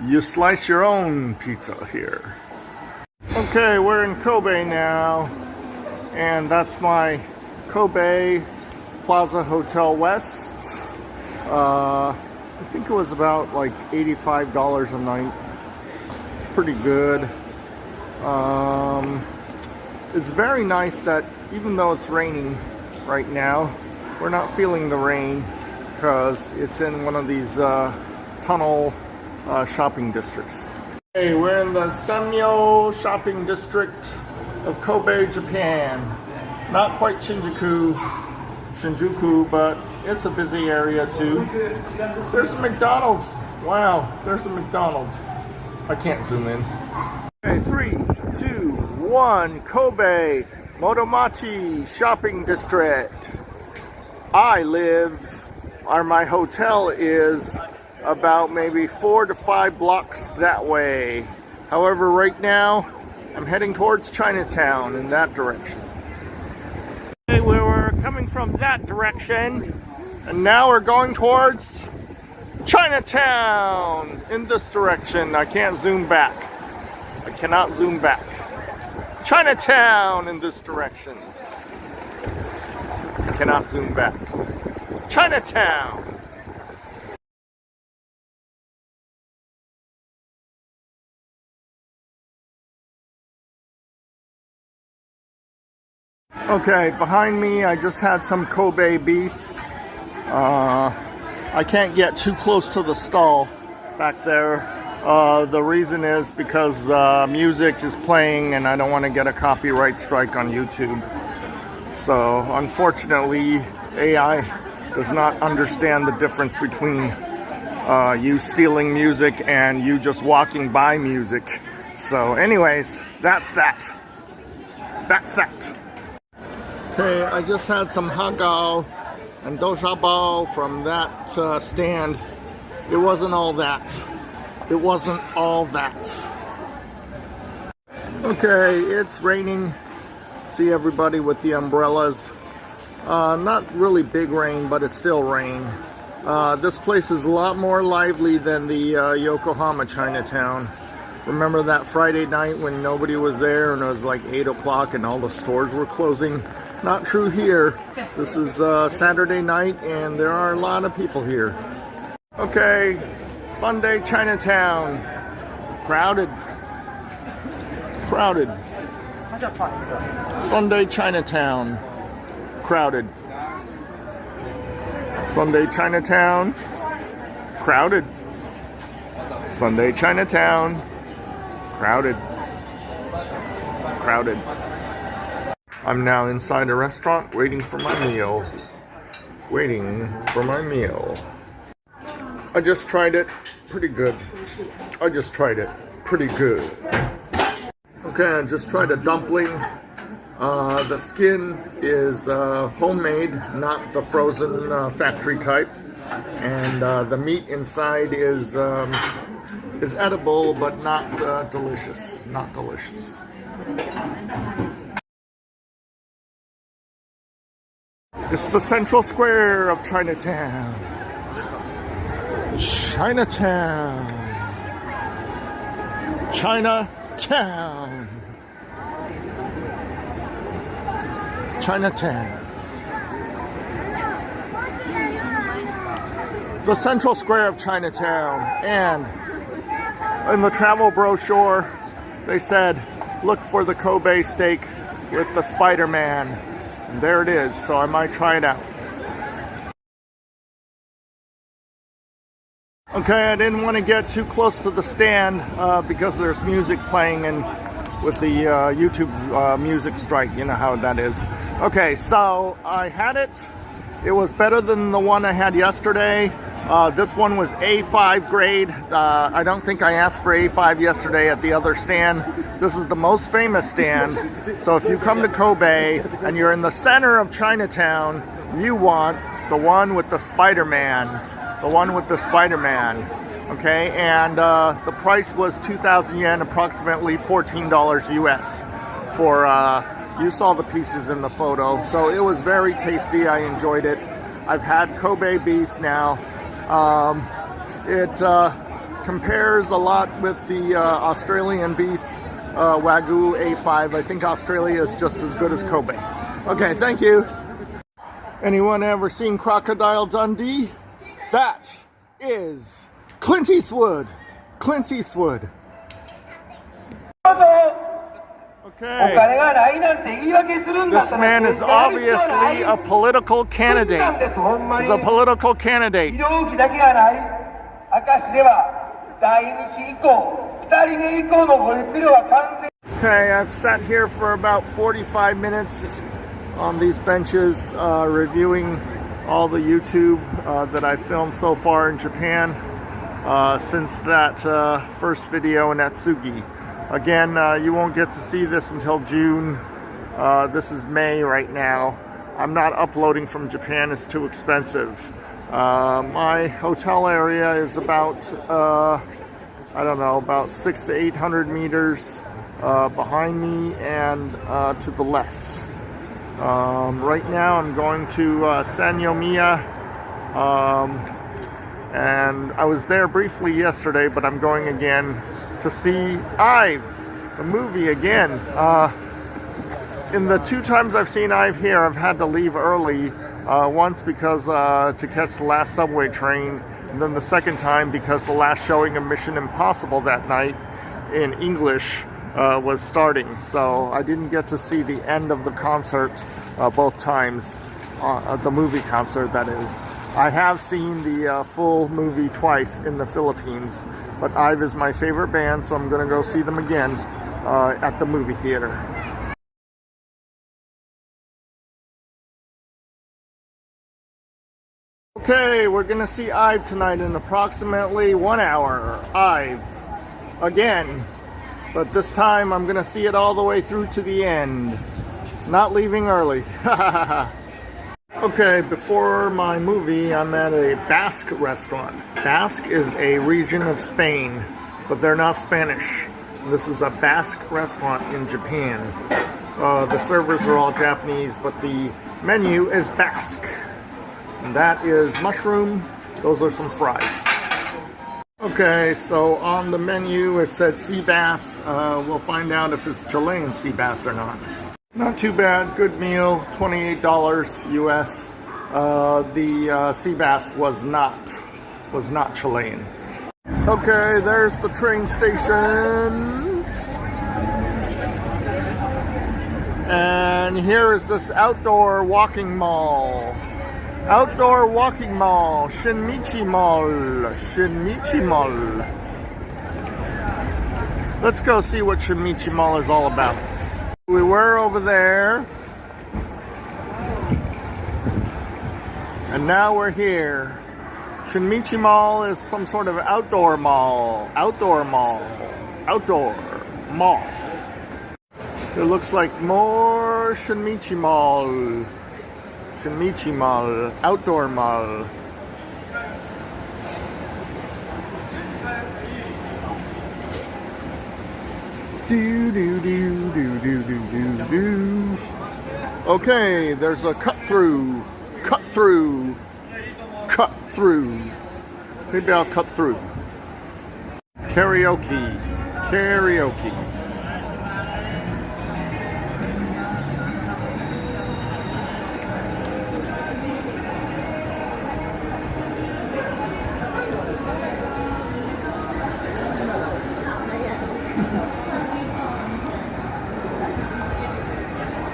you slice your own pizza here. Okay, we're in Kobe now, and that's my Kobe Plaza Hotel West. I think it was about like $85 a night. Pretty good. It's very nice that even though it's raining right now, we're not feeling the rain because it's in one of these tunnel shopping districts. Hey, we're in the Sanyo shopping district of Kobe, Japan. Not quite Shinjuku, but it's a busy area too. There's a McDonald's. Wow, there's a McDonald's. I can't zoom in. Okay, 3, 2, 1, Kobe Motomachi shopping district. My hotel is about maybe 4 to 5 blocks that way. However, right now, I'm heading towards Chinatown in that direction. Okay, we were coming from that direction, And now we're going towards Chinatown in this direction. I can't zoom back. I cannot zoom back. Chinatown in this direction. I cannot zoom back. Chinatown. Okay, behind me I just had some Kobe beef. I can't get too close to the stall back there. The reason is because music is playing and I don't want to get a copyright strike on YouTube. So unfortunately, AI does not understand the difference between you stealing music and you just walking by music. So anyways, that's that. That's that. Okay, I just had some hagao and dojabao from that stand. It wasn't all that. It wasn't all that. Okay, it's raining. See everybody with the umbrellas. Not really big rain, but it's still rain. This place is a lot more lively than the Yokohama Chinatown. Remember that Friday night when nobody was there and it was like 8 o'clock and all the stores were closing? Not true here. This is Saturday night and there are a lot of people here. Okay, Sunday Chinatown. Crowded. Crowded. Sunday Chinatown. Crowded. Sunday Chinatown. Crowded. Sunday Chinatown. Crowded. Crowded. I'm now inside a restaurant waiting for my meal. Waiting for my meal. I just tried it. Pretty good. I just tried it. Pretty good. Okay, I just tried a dumpling. The skin is homemade, not the frozen factory type. And the meat inside is edible, but not delicious. Not delicious. It's the central square of Chinatown. Chinatown. Chinatown. Chinatown. The central square of Chinatown. And in the travel brochure, they said, look for the Kobe steak with the Spider-Man. And there it is, so I might try it out. Okay, I didn't want to get too close to the stand because there's music playing and with the YouTube music strike, you know how that is. Okay, so I had it. It was better than the one I had yesterday. This one was A5 grade. I don't think I asked for A5 yesterday at the other stand. This is the most famous stand. So if you come to Kobe and you're in the center of Chinatown, you want the one with the Spider-Man. The one with the Spider-Man. Okay, and the price was 2,000 yen, approximately $14 US for, you saw the pieces in the photo. So it was very tasty. I enjoyed it. I've had Kobe beef now. It compares a lot with the Australian beef Wagyu A5. I think Australia is just as good as Kobe. Okay, thank you. Anyone ever seen Crocodile Dundee? That is Clint Eastwood. Clint Eastwood. Okay. This man is obviously a political candidate. He's a political candidate. Okay, I've sat here for about 45 minutes on these benches reviewing all the YouTube that I filmed so far in Japan since that first video in Atsugi. Again, you won't get to see this until June. This is May right now. I'm not uploading from Japan, it's too expensive. My hotel area is about, I don't know, about 600 to 800 meters behind me and to the left. Right now I'm going to Sanyomiya And I was there briefly yesterday, but I'm going again to see IVE, the movie again. In the 2 times I've seen IVE here, I've had to leave early. Once because to catch the last subway train, and then the second time because the last showing of Mission Impossible that night in English was starting. So I didn't get to see the end of the concert both times, the movie concert that is. I have seen the full movie twice in the Philippines, but IVE is my favorite band, so I'm going to go see them again at the movie theater. Okay, we're gonna see IVE tonight in approximately 1 hour. IVE again, but this time I'm gonna see it all the way through to the end, not leaving early. Okay, before my movie, I'm at a Basque restaurant. Basque is a region of Spain, but they're not Spanish. This is a Basque restaurant in Japan. The servers are all Japanese, but the menu is Basque. And that is mushroom. Those are some fries. Okay, so on the menu it said sea bass. We'll find out if it's Chilean sea bass or not. Not too bad. Good meal. $28 US. The sea bass was not Chilean. Okay, there's the train station. And here is this outdoor walking mall. Outdoor walking mall, Shinjuku Mall, Shinjuku Mall. Let's go see what Shinjuku Mall is all about. We were over there, and now we're here. Shinjuku Mall is some sort of outdoor mall. Outdoor mall. Outdoor mall. It looks like more Shinjuku Mall. Shinjuku Mall, outdoor mall. Do do do do do do do do. Okay, there's a cut through. Cut through. Cut through. Maybe I'll cut through. Karaoke. Karaoke.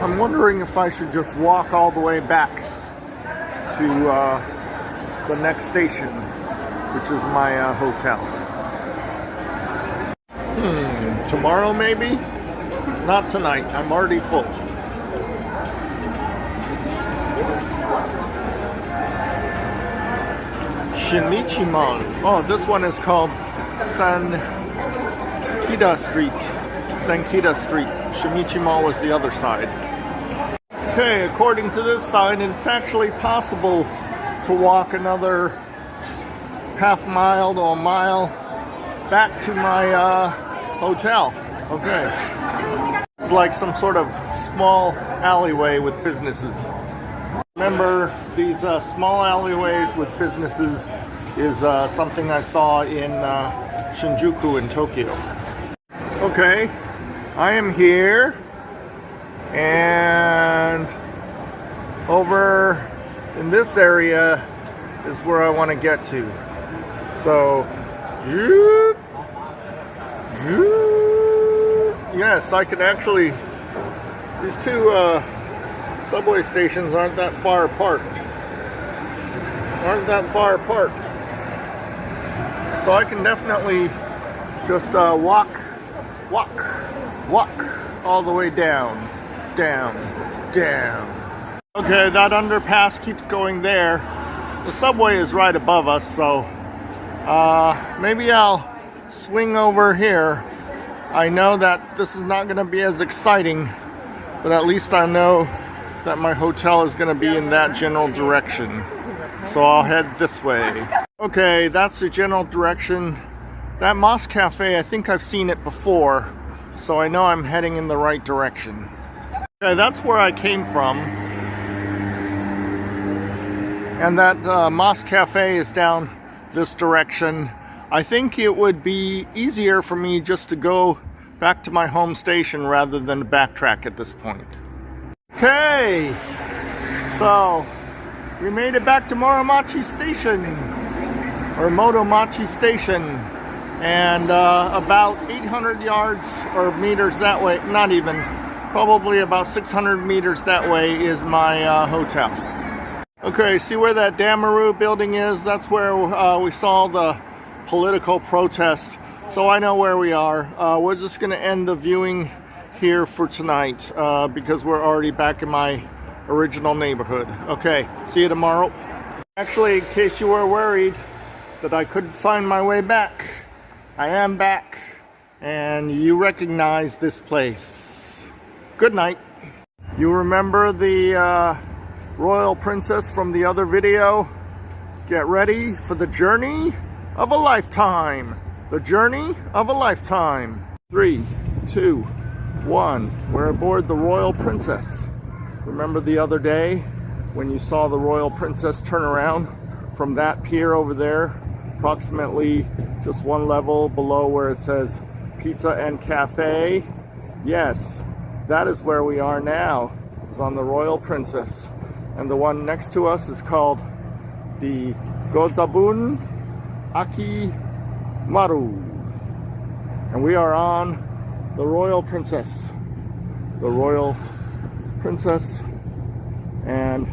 I'm wondering if I should just walk all the way back to the next station, which is my hotel. Tomorrow maybe? Not tonight. I'm already full. Shinjuku Mall. Oh, this one is called Sankida Street. Sankida Street. Shinjuku Mall was the other side. Okay, according to this sign, it's actually possible to walk another half mile to a mile back to my hotel. Okay. It's like some sort of small alleyway with businesses. Remember, these small alleyways with businesses is something I saw in Shinjuku in Tokyo. Okay, I am here. And over in this area is where I want to get to. So, yes, I can actually, these two subway stations aren't that far apart. Aren't that far apart. So I can definitely just walk all the way down. Down. Okay, that underpass keeps going there. The subway is right above us, so maybe I'll swing over here. I know that this is not going to be as exciting, but at least I know that my hotel is going to be in that general direction. So I'll head this way. Okay, that's the general direction. That Moss Cafe, I think I've seen it before, so I know I'm heading in the right direction. Okay, that's where I came from. And that Moss Cafe is down this direction. I think it would be easier for me just to go back to my home station rather than backtrack at this point. Okay, so we made it back to Moromachi Station, or Motomachi Station, and about 800 yards or meters that way, not even, probably about 600 meters that way is my hotel. Okay, see where that Damaru building is? That's where we saw the political protests. So I know where we are. We're just going to end the viewing here for tonight because we're already back in my original neighborhood. Okay, see you tomorrow. Actually, in case you were worried that I couldn't find my way back, I am back, and you recognize this place. Good night. You remember the Royal Princess from the other video? Get ready for the journey of a lifetime. The journey of a lifetime. 3, 2, 1. We're aboard the Royal Princess. Remember the other day when you saw the Royal Princess turn around from that pier over there, approximately just one level below where it says Pizza and Cafe? Yes, that is where we are now. It's on the Royal Princess. And the one next to us is called the Gozabun Akihabara. And we are on the Royal Princess. The Royal Princess. And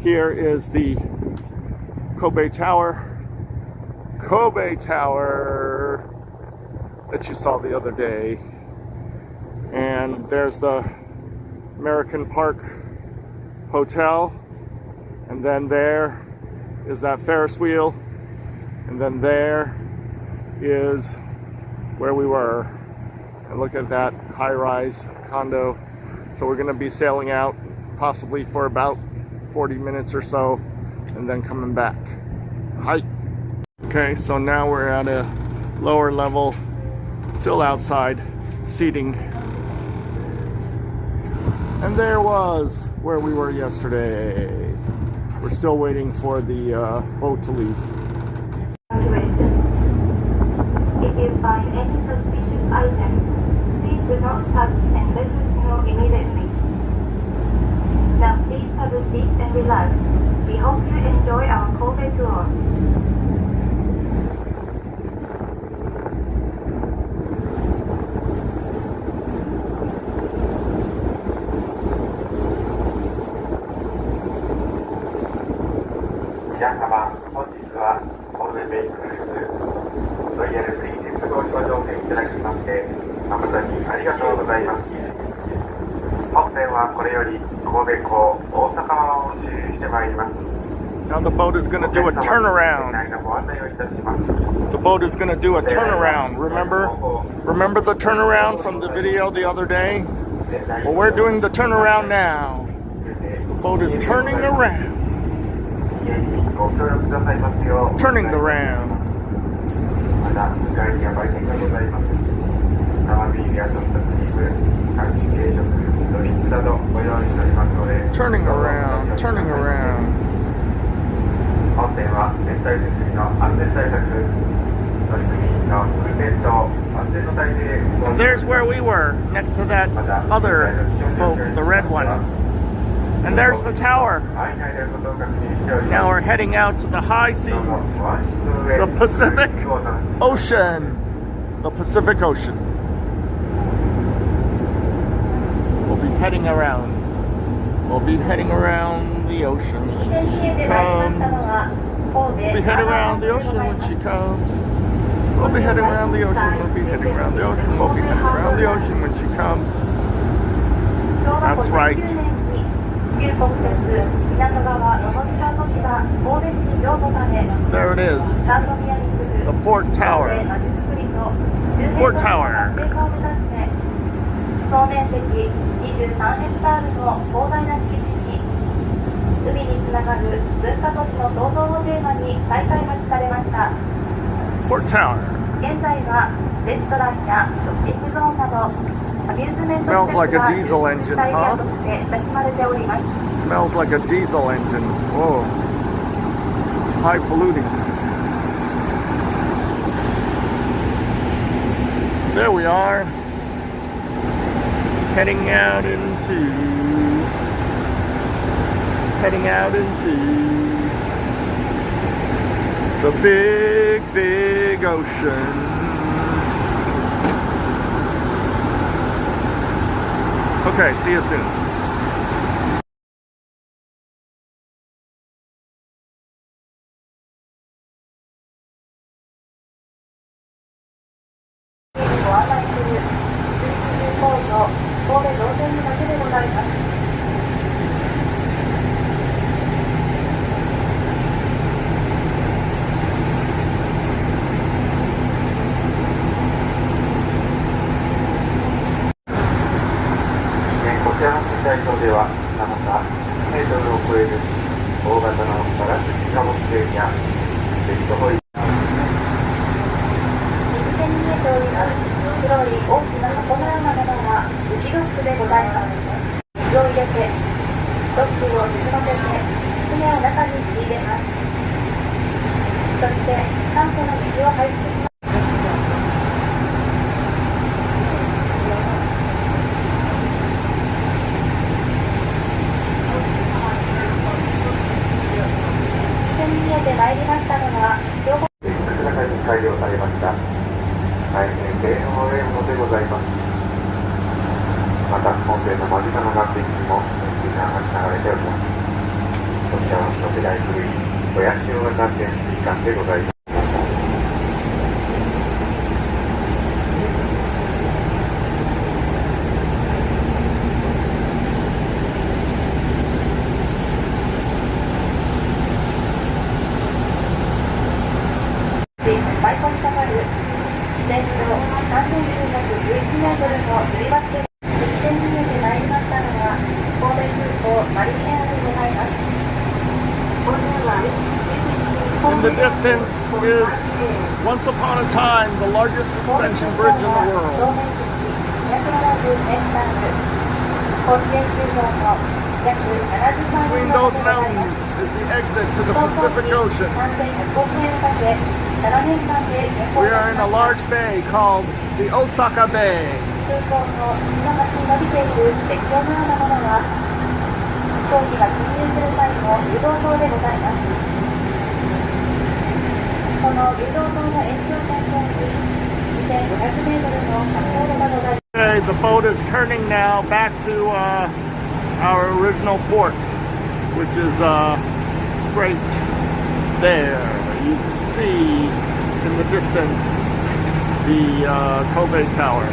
here is the Kobe Tower. Kobe Tower that you saw the other day. And there's the American Park Hotel, and then there is that Ferris wheel, and then there is where we were. And look at that high-rise condo. So we're going to be sailing out possibly for about 40 minutes or so, and then coming back. Hi. Okay, so now we're at a lower level, still outside seating. And there was where we were yesterday. We're still waiting for the boat to leave. If you find any suspicious items, please do not touch and let us know immediately. Now please have a seat and relax. We hope you enjoy our Kobe tour. Now the boat is going to do a turnaround. The boat is going to do a turnaround. Remember the turnaround from the video the other day? Well, we're doing the turnaround now. The boat is turning around. Turning around. Turning around, turning around. There's where we were, next to that other boat, the red one. And there's the tower. Now we're heading out to the high seas, the Pacific Ocean. The Pacific Ocean. We'll be heading around. We'll be heading around the ocean. We'll be heading around the ocean when she comes. We'll be heading around the ocean. We'll be heading around the ocean. We'll be heading around the ocean when she comes. That's right. There it is. The port tower. Port tower. 総面積23ヘクタールの広大な敷地に海につながる文化都市の創造をテーマに再開発されました。 Port tower. 現在はレストランやショッピングゾーンなどアミューズメント施設が Smells like a diesel engine, エリアとして親しまれております。 Smells like a diesel engine. Whoa. high polluting. There we are, heading out into the big, big ocean. Okay, see you soon. ご案内する神戸道線のだけでございます。こちらの会場では7日メートルを超える大型のガラス貨物船やベッドホイール右手に見えております黒い大きな箱のようなものが浮きドックでございます。水を入れてドックを沈ませて船を中に切り入れます。そして酸素の水を排出します。見えてまいりましたのは兵庫県中に開業されました大変霊能レームでございます。また本編の間近の岸壁にも時間がつながれております。こちらの一世代古い親潮型潜水艦でございます。舞子にかかる全長3911メートルの吊り橋で一点に見えてまいりましたのが神戸空港マリンエアでございます。In the distance is, once upon a time, the largest suspension bridge in the world. Between those mountains is the exit to the Pacific Ocean. We are in a large bay called the Osaka Bay. Okay, the boat is turning now back to our original port, which is straight there. You can see in the distance the Kobe Tower.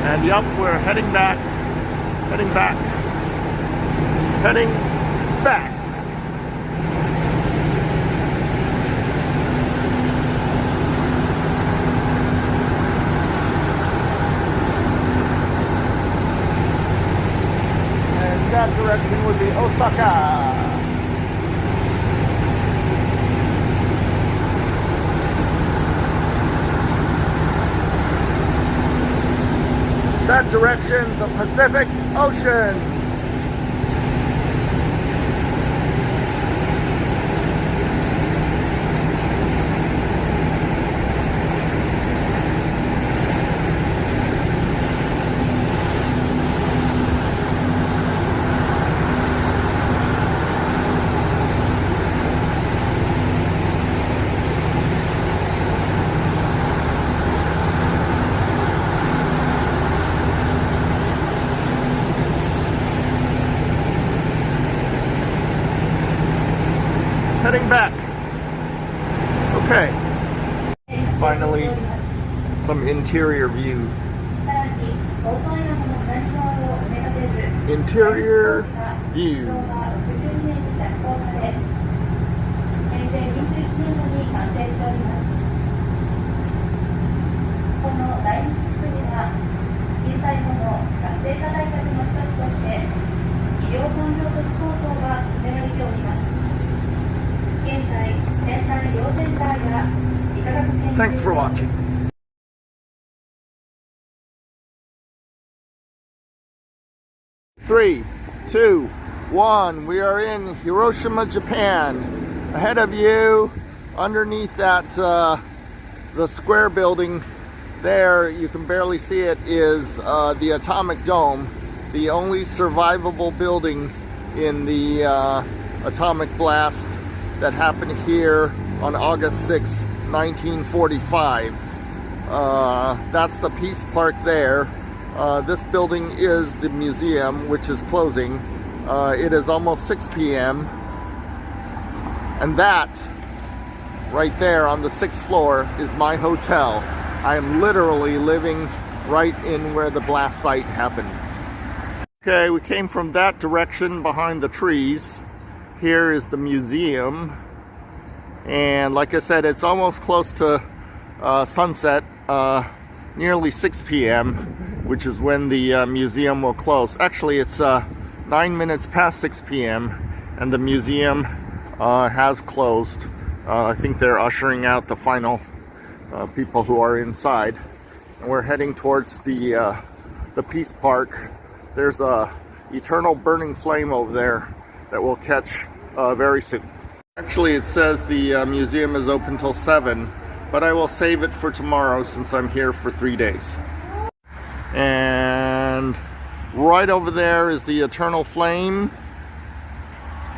And yup, we're heading back. And that direction would be Osaka. That direction, the Pacific Ocean. Heading back. Okay. Finally, some interior view. Interior view. Thanks for watching. 3, 2, 1. We are in Hiroshima, Japan. Ahead of you, underneath that the square building there, you can barely see it, is the atomic dome, the only survivable building in the atomic blast that happened here on August 6, 1945. That's the Peace Park there. This building is the museum, which is closing. It is almost 6 p.m. And that right there on the 6th floor is my hotel. I am literally living right in where the blast site happened. Okay, we came from that direction behind the trees. Here is the museum. And like I said, it's almost close to sunset, nearly 6 p.m., which is when the museum will close. Actually, it's 9 minutes past 6 p.m. and the museum has closed. I think they're ushering out the final people who are inside. And we're heading towards the Peace Park. There's a eternal burning flame over there that will catch very soon. Actually, it says the museum is open till 7, but I will save it for tomorrow since I'm here for 3 days. And right over there is the eternal flame.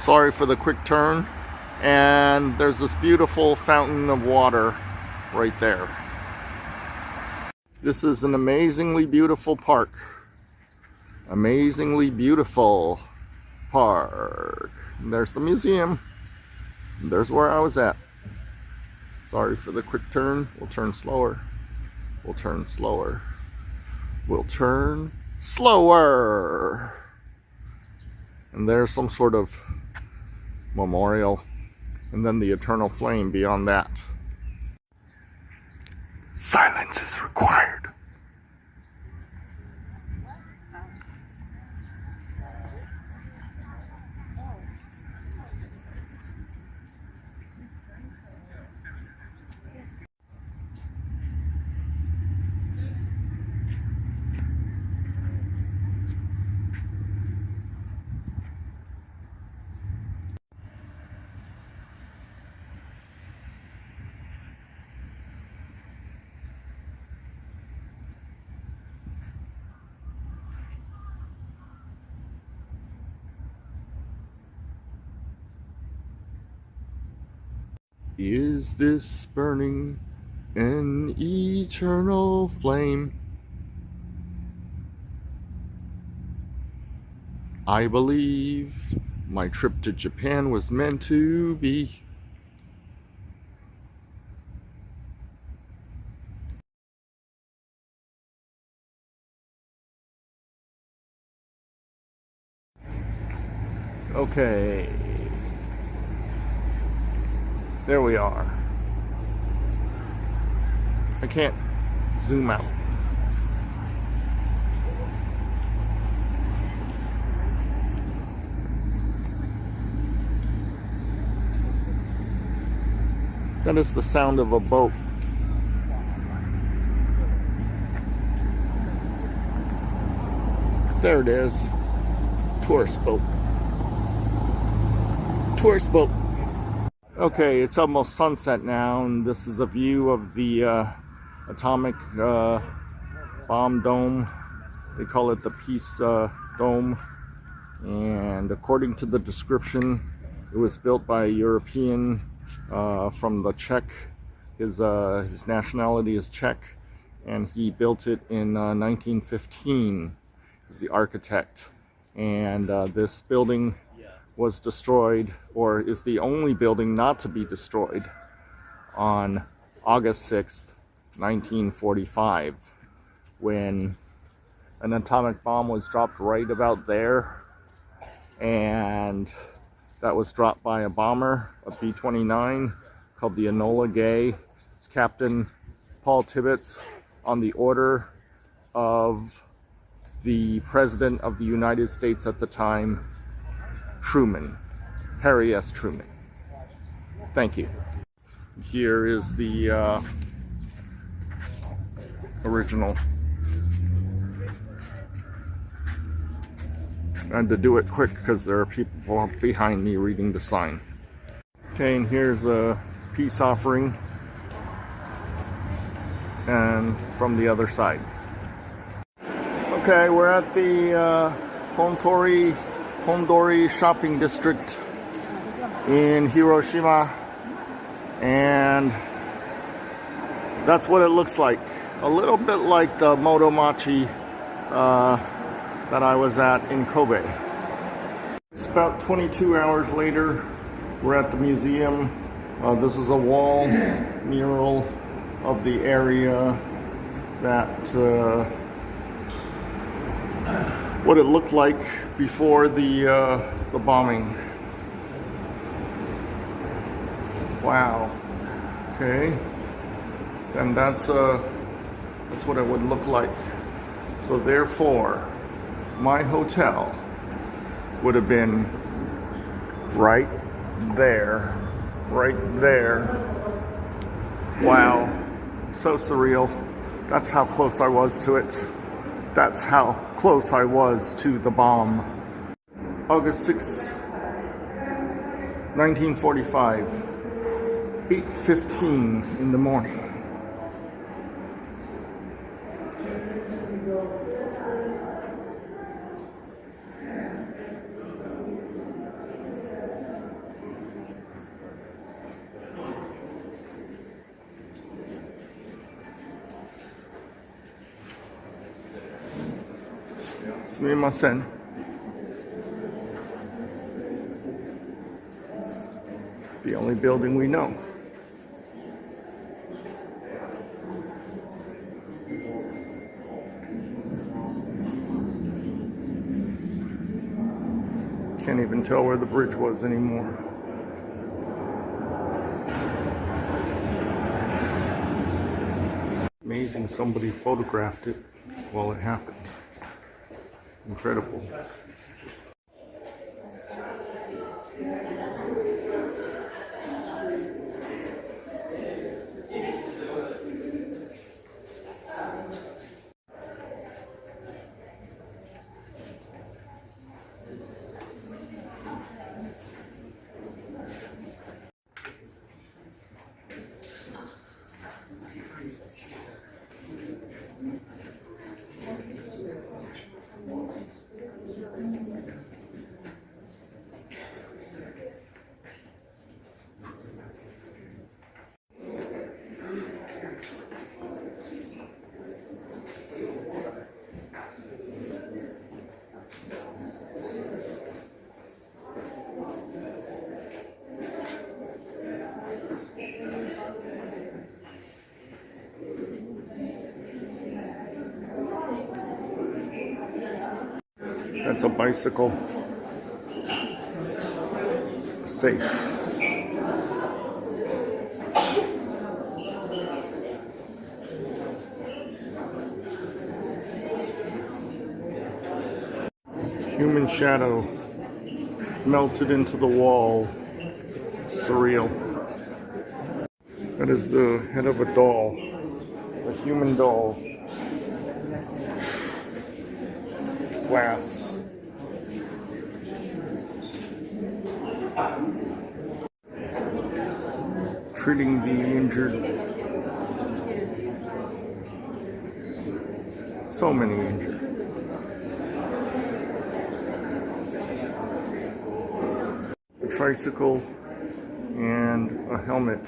Sorry for the quick turn. And there's this beautiful fountain of water right there. This is an amazingly beautiful park. Amazingly beautiful park. And there's the museum. And there's where I was at. Sorry for the quick turn. We'll turn slower. We'll turn slower. We'll turn slower. And there's some sort of memorial. And then the eternal flame beyond that. Silence is required. Is this burning an eternal flame? I believe my trip to Japan was meant to be. Okay. There we are. I can't zoom out. That is the sound of a boat. There it is. Tourist boat. Tourist boat. Okay, it's almost sunset now, and this is a view of the atomic bomb dome. They call it the Peace Dome. And according to the description, it was built by a European from the Czech. His nationality is Czech, and he built it in 1915. He's the architect. And this building was destroyed, or is the only building not to be destroyed, on August 6th, 1945, when an atomic bomb was dropped right about there, and that was dropped by a bomber, a B-29, called the Enola Gay. It's Captain Paul Tibbets, on the order of the President of the United States at the time, Truman, Harry S. Truman. Thank you. Here is the original I had to do it quick because there are people behind me reading the sign. Okay, and here's a peace offering, and from the other side. Okay, we're at the Hondori shopping district in Hiroshima, and that's what it looks like. A little bit like the Motomachi that I was at in Kobe. It's about 22 hours later. We're at the museum. This is a wall mural of the area that what it looked like before the bombing. Wow. Okay. And that's what it would look like. So therefore, my hotel would have been right there. Right there. Wow. So surreal. That's how close I was to it. That's how close I was to the bomb. August 6th, 1945. 8:15 in the morning. Sumimasen. The only building we know. Can't even tell where the bridge was anymore. Amazing somebody photographed it while it happened. Incredible. That's a bicycle. Safe. Human shadow melted into the wall. Surreal. That is the head of a doll. A human doll. Glass. Treating the injured. So many injured. A tricycle and a helmet.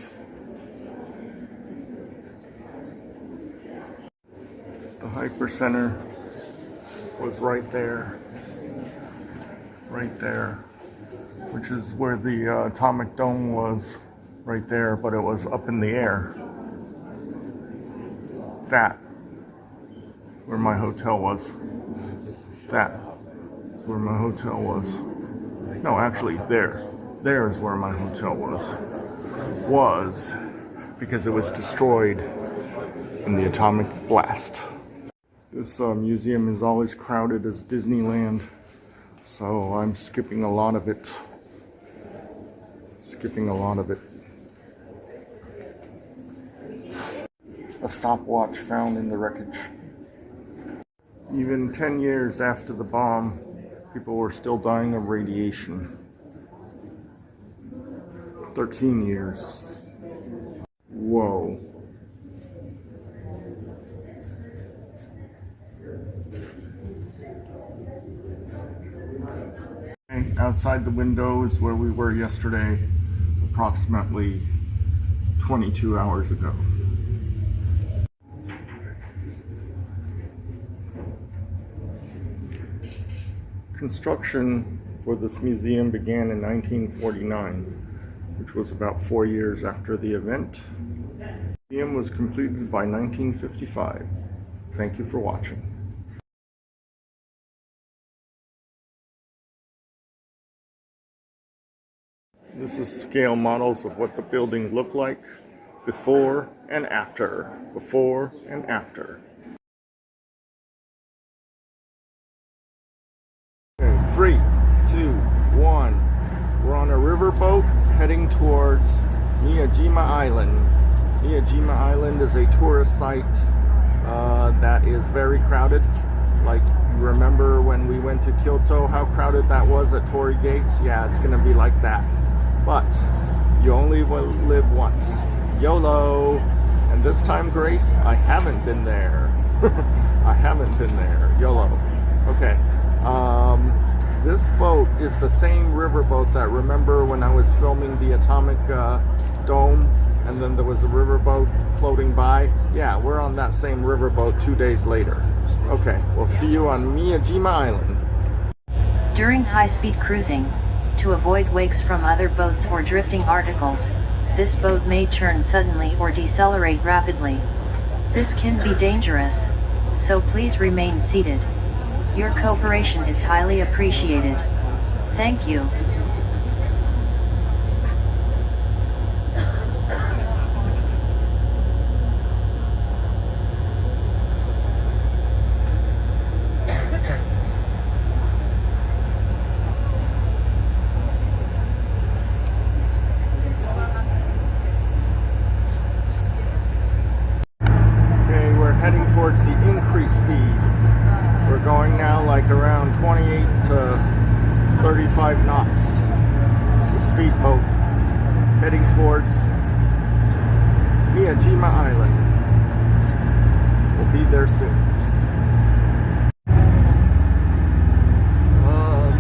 The hyper center was right there. Right there. Which is where the atomic dome was. Right there, but it was up in the air. That, where my hotel was. That is where my hotel was. No, actually, there. There is where my hotel was. Was, because it was destroyed in the atomic blast. This museum is always crowded as Disneyland, so I'm skipping a lot of it. Skipping a lot of it. A stopwatch found in the wreckage. Even 10 years after the bomb, People were still dying of radiation. 13 years. Whoa. Outside the window is where we were yesterday, approximately 22 hours ago. Construction for this museum began in 1949, which was about 4 years after the event. The museum was completed by 1955. Thank you for watching. This is scale models of what the building looked like before and after. Before and after. Okay, 3, 2, 1. We're on a riverboat heading towards Miyajima Island. Miyajima Island is a tourist site that is very crowded. Like, you remember when we went to Kyoto, how crowded that was at Torii Gates? Yeah, it's gonna be like that. But you only live once. YOLO. And this time, Grace, I haven't been there. I haven't been there. YOLO. Okay. This boat is the same riverboat that, remember when I was filming the atomic dome and then there was a riverboat floating by? Yeah, we're on that same riverboat 2 days later. Okay, we'll see you on Miyajima Island. During high-speed cruising, to avoid wakes from other boats or drifting articles, this boat may turn suddenly or decelerate rapidly. This can be dangerous, so please remain seated. Your cooperation is highly appreciated. Thank you. Heading towards the increased speed. We're going now like around 28 to 35 knots. It's a speedboat heading towards Miyajima Island. We'll be there soon.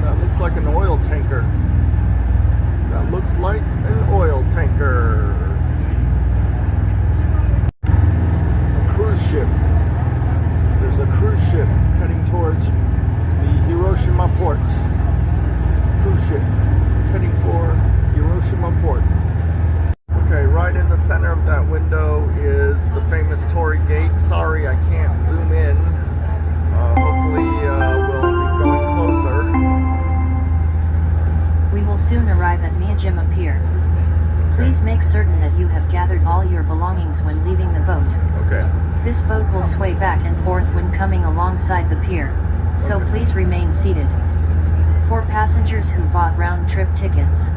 That looks like an oil tanker. That looks like an oil tanker. Ship. There's a cruise ship heading towards the Hiroshima port. Cruise ship heading for Hiroshima port. Okay, right in the center of that window is the famous Torii Gate. Sorry, I can't zoom in. Hopefully we'll be going closer. We will soon arrive at Miyajima Pier. Please make certain that you have gathered all your belongings when leaving the boat. Okay. This boat will sway back and forth when coming alongside the pier, so please remain seated. For passengers who bought round-trip tickets,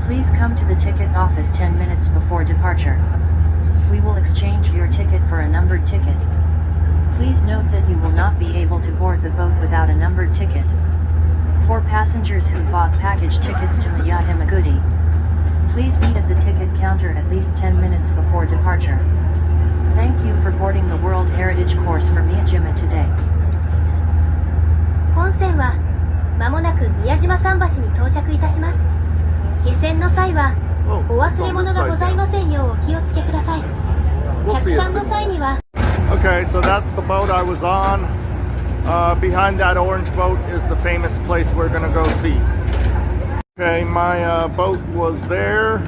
please come to the ticket office 10 minutes before departure. We will exchange your ticket for a numbered ticket. Please note that you will not be able to board the boat without a numbered ticket. For passengers who bought package tickets to Miyajima, please meet at the ticket counter at least 10 minutes before departure. Thank you for boarding the World Heritage Course for Miyajima today. 本線はまもなく宮島桟橋に到着いたします。下船の際はお忘れ物がございませんようお気をつけください。着船の際には Okay, so that's the boat I was on. Behind that orange boat is the famous place we're gonna go see. Okay, my boat was there.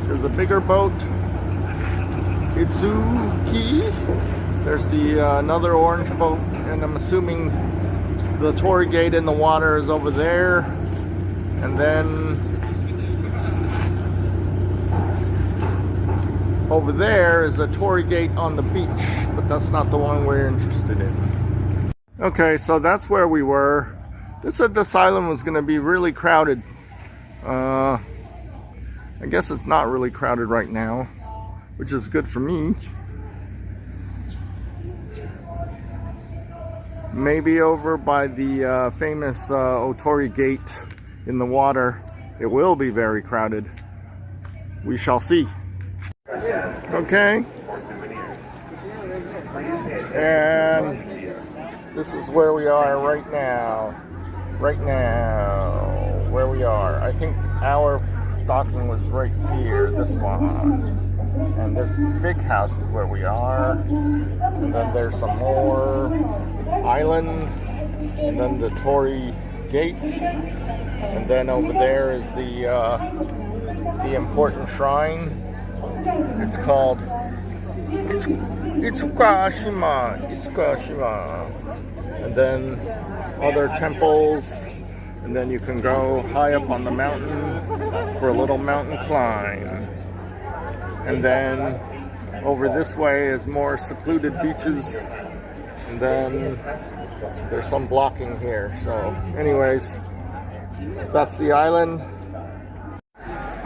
There's a bigger boat. Itsuki. There's the another orange boat, and I'm assuming the Torii Gate in the water is over there. And then over there is a Torii Gate on the beach, but that's not the one we're interested in. Okay, so that's where we were. They said this island was going to be really crowded. I guess it's not really crowded right now, which is good for me. Maybe over by the famous Otori Gate in the water, it will be very crowded. We shall see. Okay. And this is where we are right now. Right now, where we are. I think our docking was right here, this one. And this big house is where we are. And then there's some more island. And then the Torii Gate. And then over there is the important shrine. It's called Itsukashima. And then other temples. And then you can go high up on the mountain for a little mountain climb. And then over this way is more secluded beaches. And then there's some blocking here. So anyways, that's the island.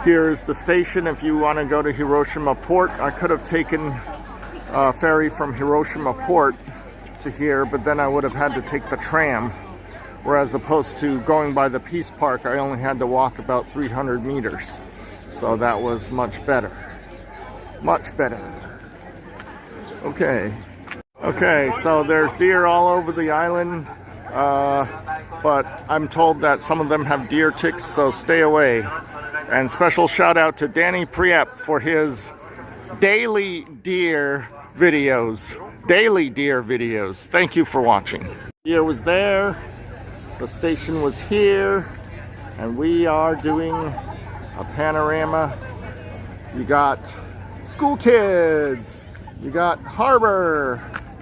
Here is the station if you want to go to Hiroshima Port. I could have taken a ferry from Hiroshima Port to here, but then I would have had to take the tram. Whereas opposed to going by the Peace Park, I only had to walk about 300 meters. So that was much better. Much better. Okay. Okay, so there's deer all over the island. But I'm told that some of them have deer ticks, so stay away. And special shout out to Danny Priep for his daily deer videos. Daily deer videos. Thank you for watching. Deer was there. The station was here. And we are doing a panorama. You got school kids. You got harbor.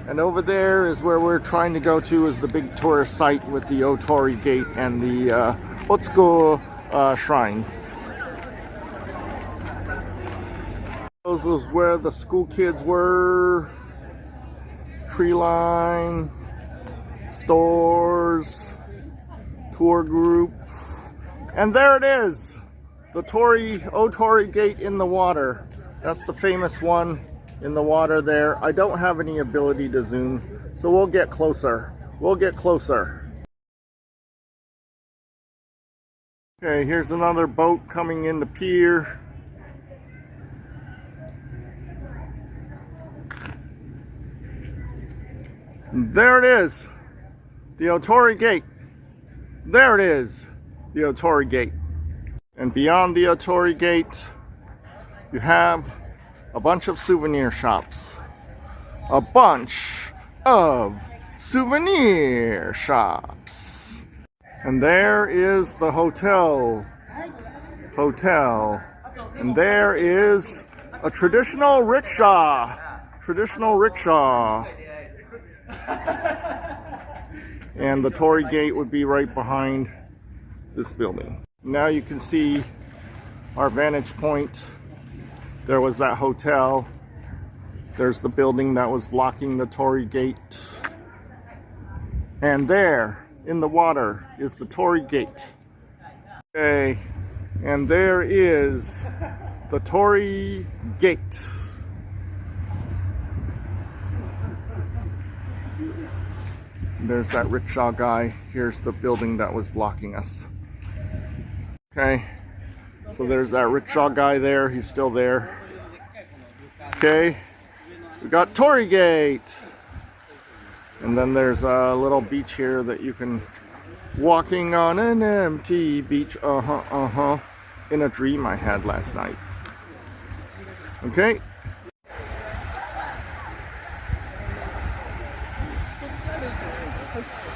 And over there is where we're trying to go to, is the big tourist site with the Otori Gate and the Otsuko Shrine. This is where the school kids were. Tree line, stores, tour group. And there it is, the Otori Gate in the water. That's the famous one in the water there. I don't have any ability to zoom, so we'll get closer. We'll get closer. Okay, here's another boat coming in the pier. There it is, the Otori Gate. There it is, the Otori Gate. And beyond the Otori Gate, you have a bunch of souvenir shops. A bunch of souvenir shops. And there is the hotel. And there is a traditional rickshaw. And the Torii Gate would be right behind this building. Now you can see our vantage point. There was that hotel. There's the building that was blocking the Torii Gate. And there, in the water, is the Torii Gate. Okay, and there is the Torii Gate. There's that rickshaw guy. Here's the building that was blocking us. Okay, so there's that rickshaw guy there. He's still there. Okay, we got Torii Gate. And then there's a little beach here that you can, walking on an empty beach. In a dream I had last night. Okay.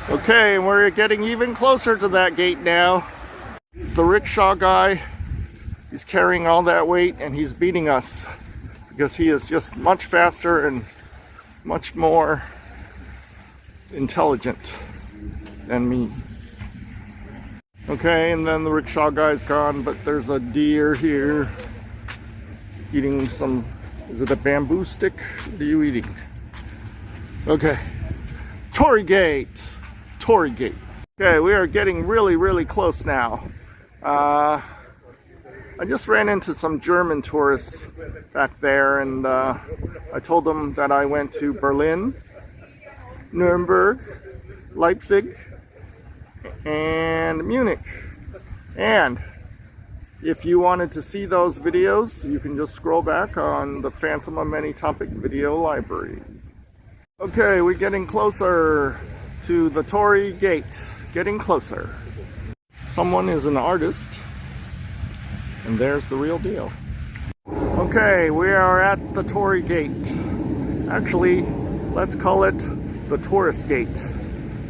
Okay, we're getting even closer to that gate now. The rickshaw guy, he's carrying all that weight and he's beating us because he is just much faster and much more intelligent than me. Okay, and then the rickshaw guy's gone, but there's a deer here eating some, is it a bamboo stick? What are you eating? Okay, Torii Gate. Okay, we are getting really close now. I just ran into some German tourists back there, and I told them that I went to Berlin, Nuremberg, Leipzig, and Munich. And if you wanted to see those videos, you can just scroll back on the Phantom of Many Topic video library. Okay, we're getting closer to the Torii Gate. Getting closer. Someone is an artist, and there's the real deal. Okay, we are at the Torii Gate. Actually, let's call it the Tourist Gate.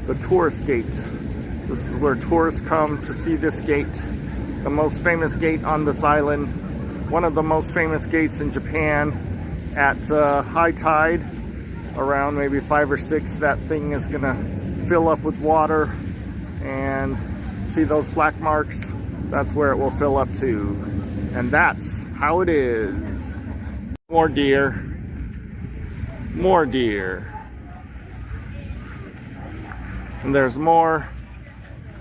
The Tourist Gate. This is where tourists come to see this gate. The most famous gate on this island. One of the most famous gates in Japan. At high tide, around maybe 5 or 6, that thing is gonna fill up with water. And see those black marks? That's where it will fill up to. And that's how it is. More deer. More deer. And there's more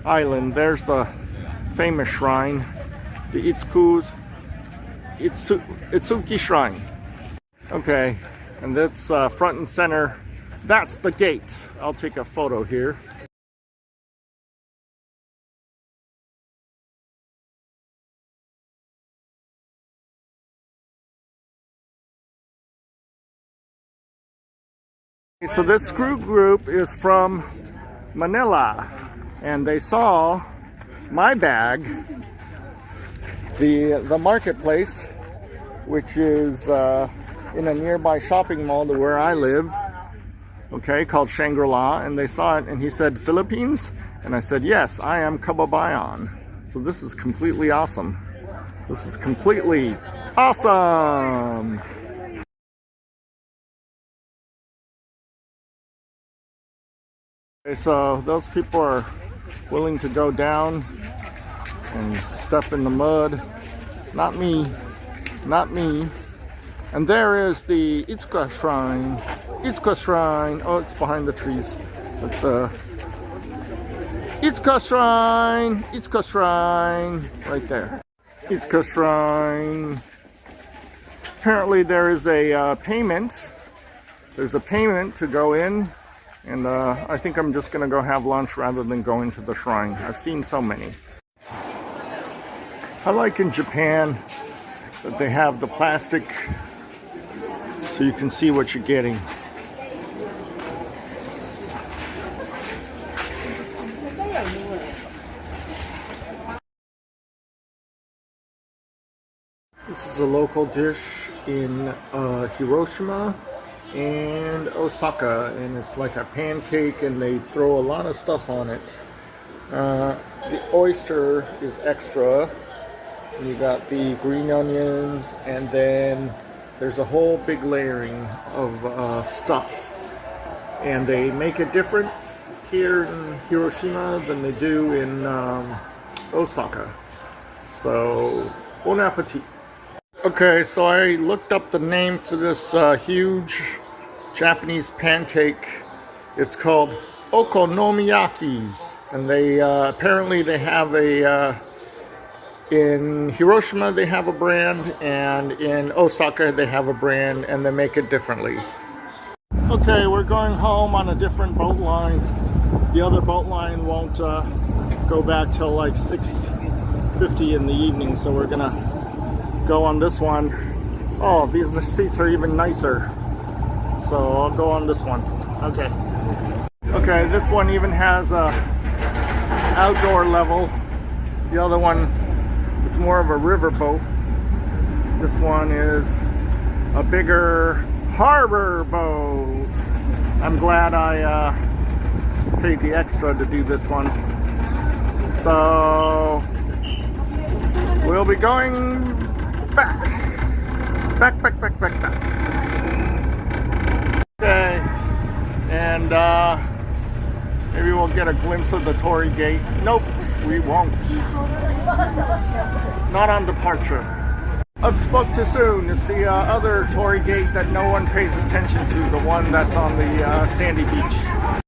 island. There's the famous shrine, the Itsuki Shrine. Okay, and that's front and center. That's the gate. I'll take a photo here. So this crew group is from Manila, and they saw my bag, the marketplace, which is in a nearby shopping mall to where I live, okay, called Shangri-La, and they saw it, and he said, Philippines? And I said, yes, I am Kababayan. So this is completely awesome. This is completely awesome! Okay, so those people are willing to go down and step in the mud. Not me. Not me. And there is the Itsuka Shrine. Itsuka Shrine. Oh, it's behind the trees. It's Itsuka Shrine. Itsuka Shrine. Right there. Itsuka Shrine. Apparently there is a payment. There's a payment to go in. And I think I'm just going to go have lunch rather than going to the shrine. I've seen so many. I like in Japan that they have the plastic so you can see what you're getting. This is a local dish in Hiroshima and Osaka, and it's like a pancake, and they throw a lot of stuff on it. The oyster is extra. You got the green onions, and then there's a whole big layering of stuff. And they make it different here in Hiroshima than they do in Osaka. So, bon appetit. Okay, so I looked up the name for this huge Japanese pancake. It's called okonomiyaki, and they apparently they have a in Hiroshima they have a brand, and in Osaka they have a brand, and they make it differently. Okay, we're going home on a different boat line. The other boat line won't go back till like 6:50 in the evening, so we're gonna go on this one. Oh, these seats are even nicer. So I'll go on this one. Okay. Okay, this one even has a outdoor level. The other one is more of a river boat. This one is a bigger harbor boat. I'm glad I paid the extra to do this one. So we'll be going back. Okay, and maybe we'll get a glimpse of the Torii Gate. Nope, we won't. Not on departure. I've spoke too soon. It's the other Torii Gate that no one pays attention to, the one that's on the sandy beach.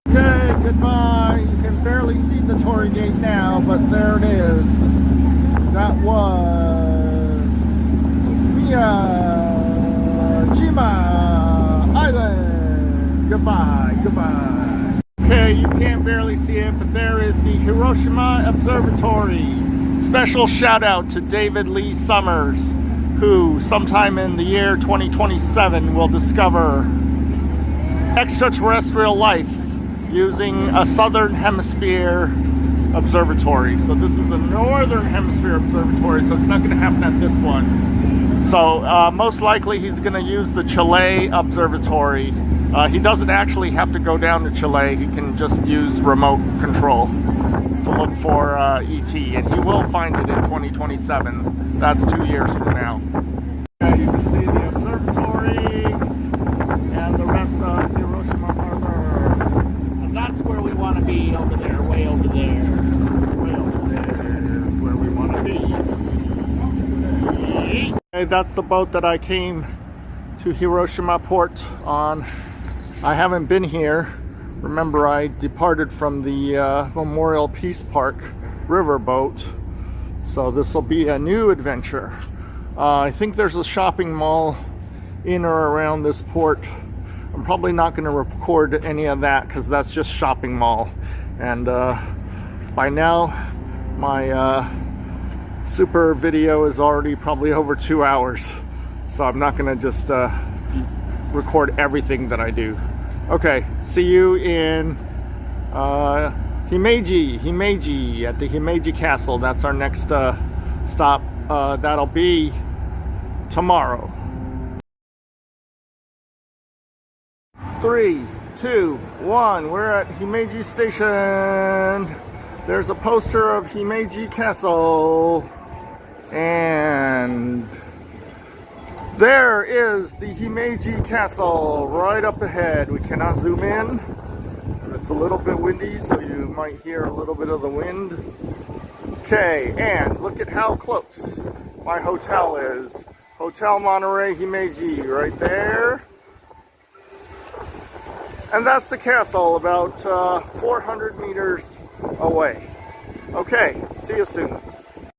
Okay, goodbye. You can barely see the Torii Gate now, but there it is. That was Miyajima Island. Goodbye, goodbye. Okay, you can't barely see it, but there is the Hiroshima Observatory. Special shout out to David Lee Summers, who sometime in the year 2027 will discover extraterrestrial life using a southern hemisphere observatory. So this is a northern hemisphere observatory, so it's not going to happen at this one. So most likely he's going to use the Chile observatory. He doesn't actually have to go down to Chile. He can just use remote control to look for ET, and he will find it in 2027. That's 2 years from now. You can see the observatory and the rest of Hiroshima Harbor. And that's where we want to be, over there, way over there. Way over there is where we want to be. Okay, that's the boat that I came to Hiroshima port on. I haven't been here. Remember, I departed from the Memorial Peace Park riverboat. So this will be a new adventure. I think there's a shopping mall in or around this port. I'm probably not going to record any of that because that's just shopping mall. And by now, my super video is already probably over 2 hours. So I'm not going to just record everything that I do. Okay, see you in Himeji at the Himeji Castle. That's our next stop. That'll be tomorrow. 3, 2, 1. We're at Himeji Station. There's a poster of Himeji Castle. And there is the Himeji Castle right up ahead. We cannot zoom in. It's a little bit windy, so you might hear a little bit of the wind. Okay, and look at how close my hotel is. Hotel Monterey Himeji right there. And that's the castle, about 400 meters away. Okay, see you soon.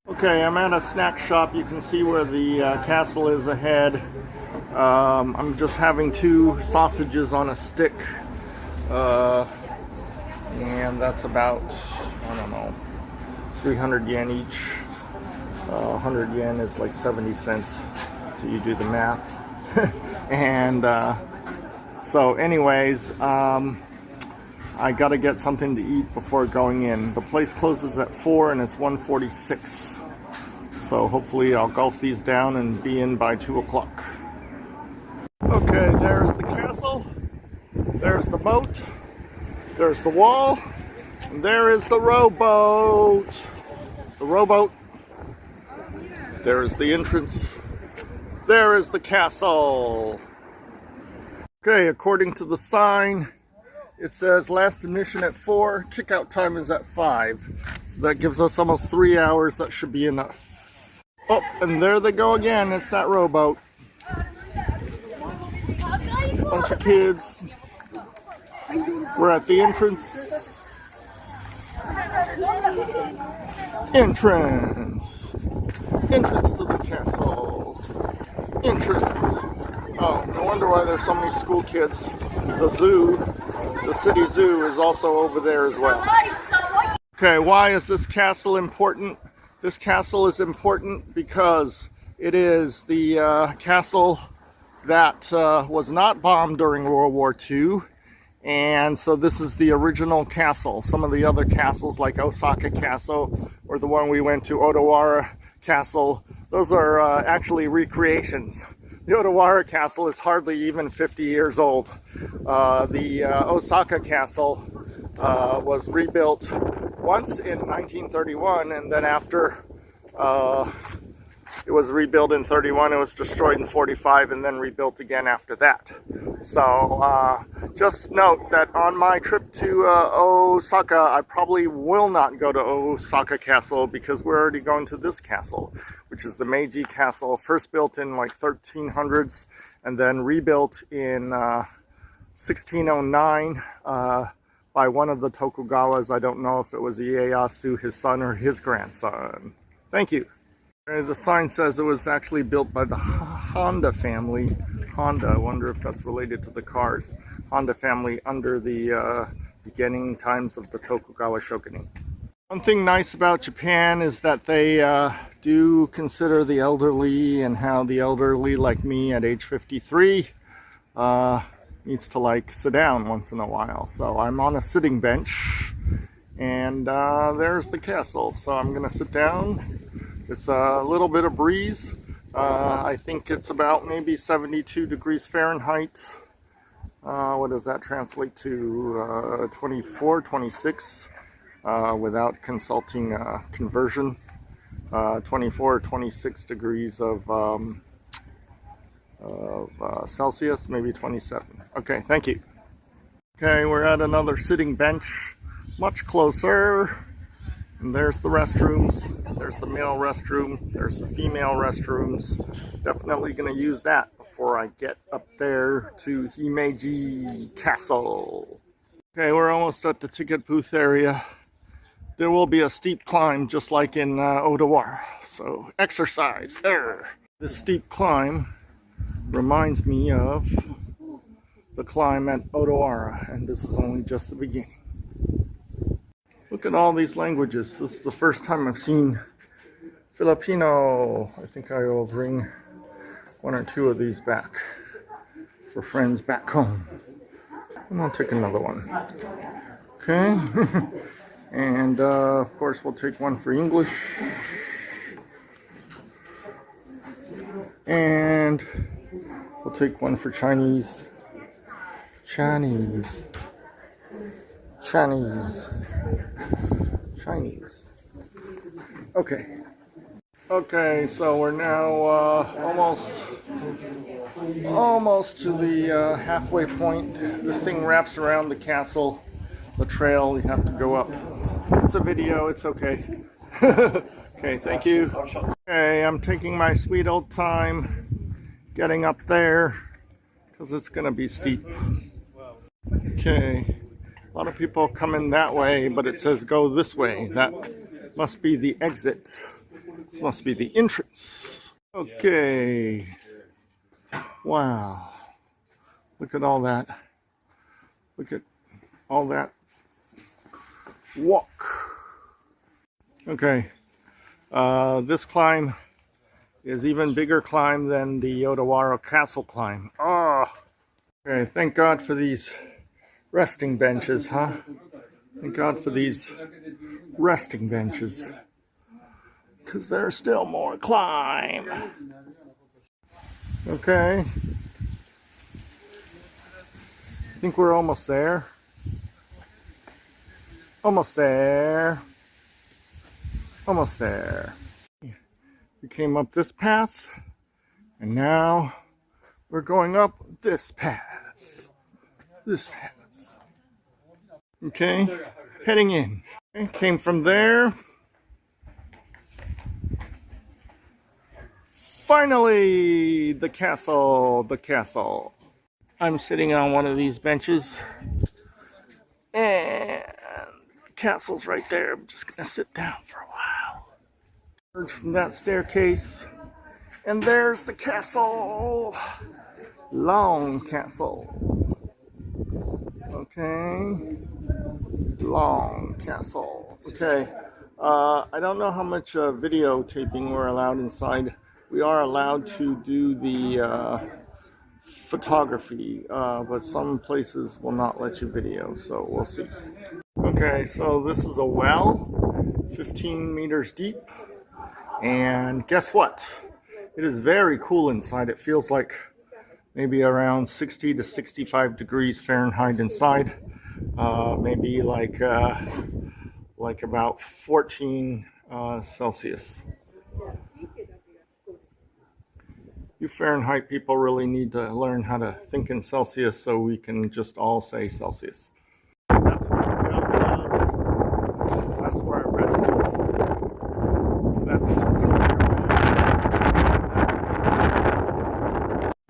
Okay, I'm at a snack shop. You can see where the castle is ahead. I'm just having 2 sausages on a stick. And that's about, I don't know, 300 yen each. 100 yen is like 70 cents. So you do the math. And so anyways, I gotta get something to eat before going in. The place closes at 4 and it's 1:46. So hopefully I'll gulp these down and be in by 2 o'clock. Okay, there's the castle. There's the boat. There's the wall. And there is the rowboat. The rowboat. There is the entrance. There is the castle. Okay, according to the sign, it says last admission at 4, kick-out time is at 5. So that gives us almost 3 hours. That should be enough. Oh, and there they go again. It's that rowboat. Bunch of kids. We're at the entrance. Entrance to the castle. Entrance. Oh, no wonder why there's so many school kids. The zoo, the city zoo, is also over there as well. Okay, why is this castle important? This castle is important because it is the castle that was not bombed during World War II. And so this is the original castle. Some of the other castles like Osaka Castle or the one we went to, Odawara Castle, those are actually recreations. The Odawara Castle is hardly even 50 years old. The Osaka Castle was rebuilt once in 1931, and then after it was rebuilt in 31, it was destroyed in 45, and then rebuilt again after that. So just note that on my trip to Osaka, I probably will not go to Osaka Castle because we're already going to this castle, which is the Meiji Castle, first built in like 1300s and then rebuilt in 1609 by one of the Tokugawas. I don't know if it was Ieyasu, his son, or his grandson. Thank you. The sign says it was actually built by the Honda family. Honda, I wonder if that's related to the cars. Honda family under the beginning times of the Tokugawa shogunate. One thing nice about Japan is that they do consider the elderly, and how the elderly like me at age 53 needs to like sit down once in a while. So I'm on a sitting bench, and there's the castle. So I'm gonna sit down. It's a little bit of breeze. I think it's about maybe 72 degrees Fahrenheit. What does that translate to? 24, 26 without consulting conversion. 24 or 26 degrees of Celsius, maybe 27. Okay, thank you. Okay, we're at another sitting bench, much closer. And there's the restrooms. There's the male restroom. There's the female restrooms. Definitely going to use that before I get up there to Himeji Castle. Okay, we're almost at the ticket booth area. There will be a steep climb just like in Odawara. So exercise there. This steep climb reminds me of the climb at Odawara, and this is only just the beginning. Look at all these languages. This is the first time I've seen Filipino. I think I will bring one or two of these back for friends back home. And I'll take another one. Okay. And of course we'll take one for English. And we'll take one for Chinese. Chinese. Okay, so we're now almost to the halfway point. This thing wraps around the castle, the trail. You have to go up. It's a video, it's okay. Okay, thank you. Okay, I'm taking my sweet old time getting up there because it's gonna be steep. Okay. A lot of people come in that way, but it says go this way. That must be the exit. This must be the entrance. Okay. Wow. Look at all that. Look at all that walk. Okay. This climb is even bigger climb than the Odawara Castle climb. Oh. Okay, thank God for these resting benches, huh? Thank God for these resting benches, because there's still more climb. Okay. I think we're almost there. Almost there. Almost there. We came up this path, and now we're going up this path. This path. Okay, heading in. Okay, came from there. Finally, the castle, the castle. I'm sitting on one of these benches, and the castle's right there. I'm just gonna sit down for a while. Emerge from that staircase, and there's the castle. Long castle. Okay. Long castle. Okay. I don't know how much videotaping we're allowed inside. We are allowed to do the photography, but some places will not let you video, so we'll see. Okay, so this is a well, 15 meters deep, and guess what? It is very cool inside. It feels like maybe around 60 to 65 degrees Fahrenheit inside. Maybe like about 14 Celsius. You Fahrenheit people really need to learn how to think in Celsius so we can just all say Celsius. That's where the well was. That's where I rested.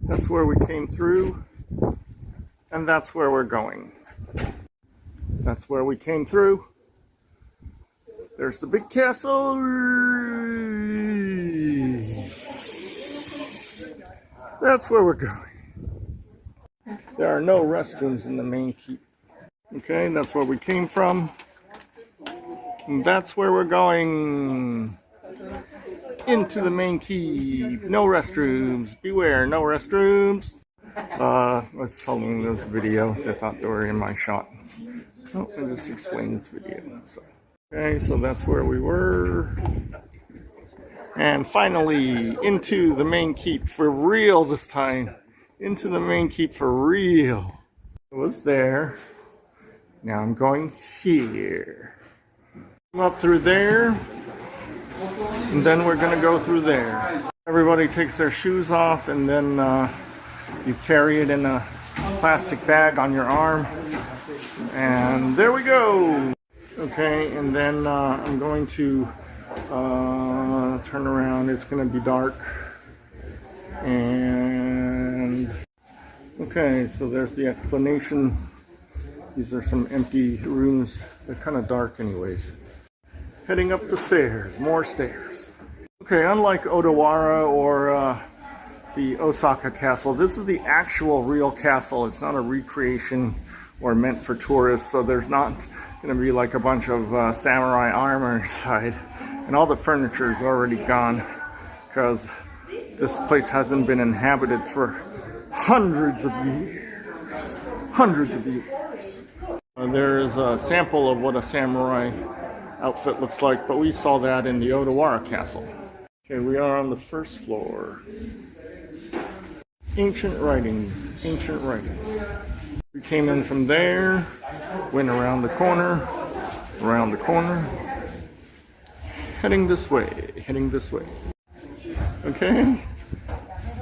That's where we came through, and that's where we're going. That's where we came through. There's the big castle. That's where we're going. There are no restrooms in the main keep. Okay, that's where we came from. And that's where we're going. Into the main keep. No restrooms. Beware, no restrooms. I was telling this video. They thought they were in my shot. Oh, I just explained this video. So, okay, so that's where we were. And finally, into the main keep for real this time. Into the main keep for real. It was there. Now I'm going here. Come up through there. And then we're going to go through there. Everybody takes their shoes off, and then you carry it in a plastic bag on your arm. And there we go. Okay, and then I'm going to turn around. It's going to be dark. And okay, so there's the explanation. These are some empty rooms. They're kind of dark anyways. Heading up the stairs, more stairs. Okay, unlike Odawara or the Osaka Castle, this is the actual real castle. It's not a recreation or meant for tourists, so there's not going to be like a bunch of samurai armor inside. And all the furniture is already gone because this place hasn't been inhabited for hundreds of years. Hundreds of years. There is a sample of what a samurai outfit looks like, but we saw that in the Odawara Castle. Okay, we are on the first floor. Ancient writings, ancient writings. We came in from there, went around the corner, heading this way, Okay?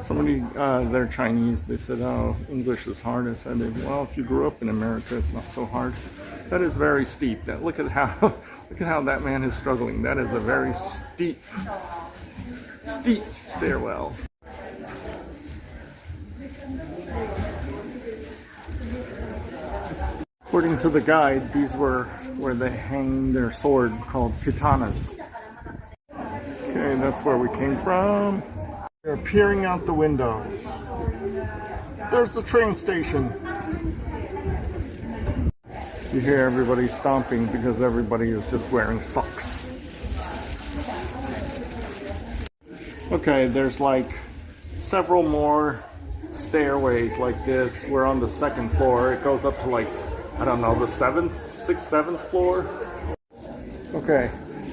Somebody, they're Chinese, they said, oh, English is hard. I said, well, if you grew up in America, it's not so hard. That is very steep. Look at how that man is struggling. That is a very steep stairwell. According to the guide, these were where they hang their sword, called katanas. Okay, that's where we came from. They're peering out the window. There's the train station. You hear everybody stomping because everybody is just wearing socks. Okay, there's like several more stairways like this. We're on the second floor. It goes up to like, I don't know, the 7th floor. Okay,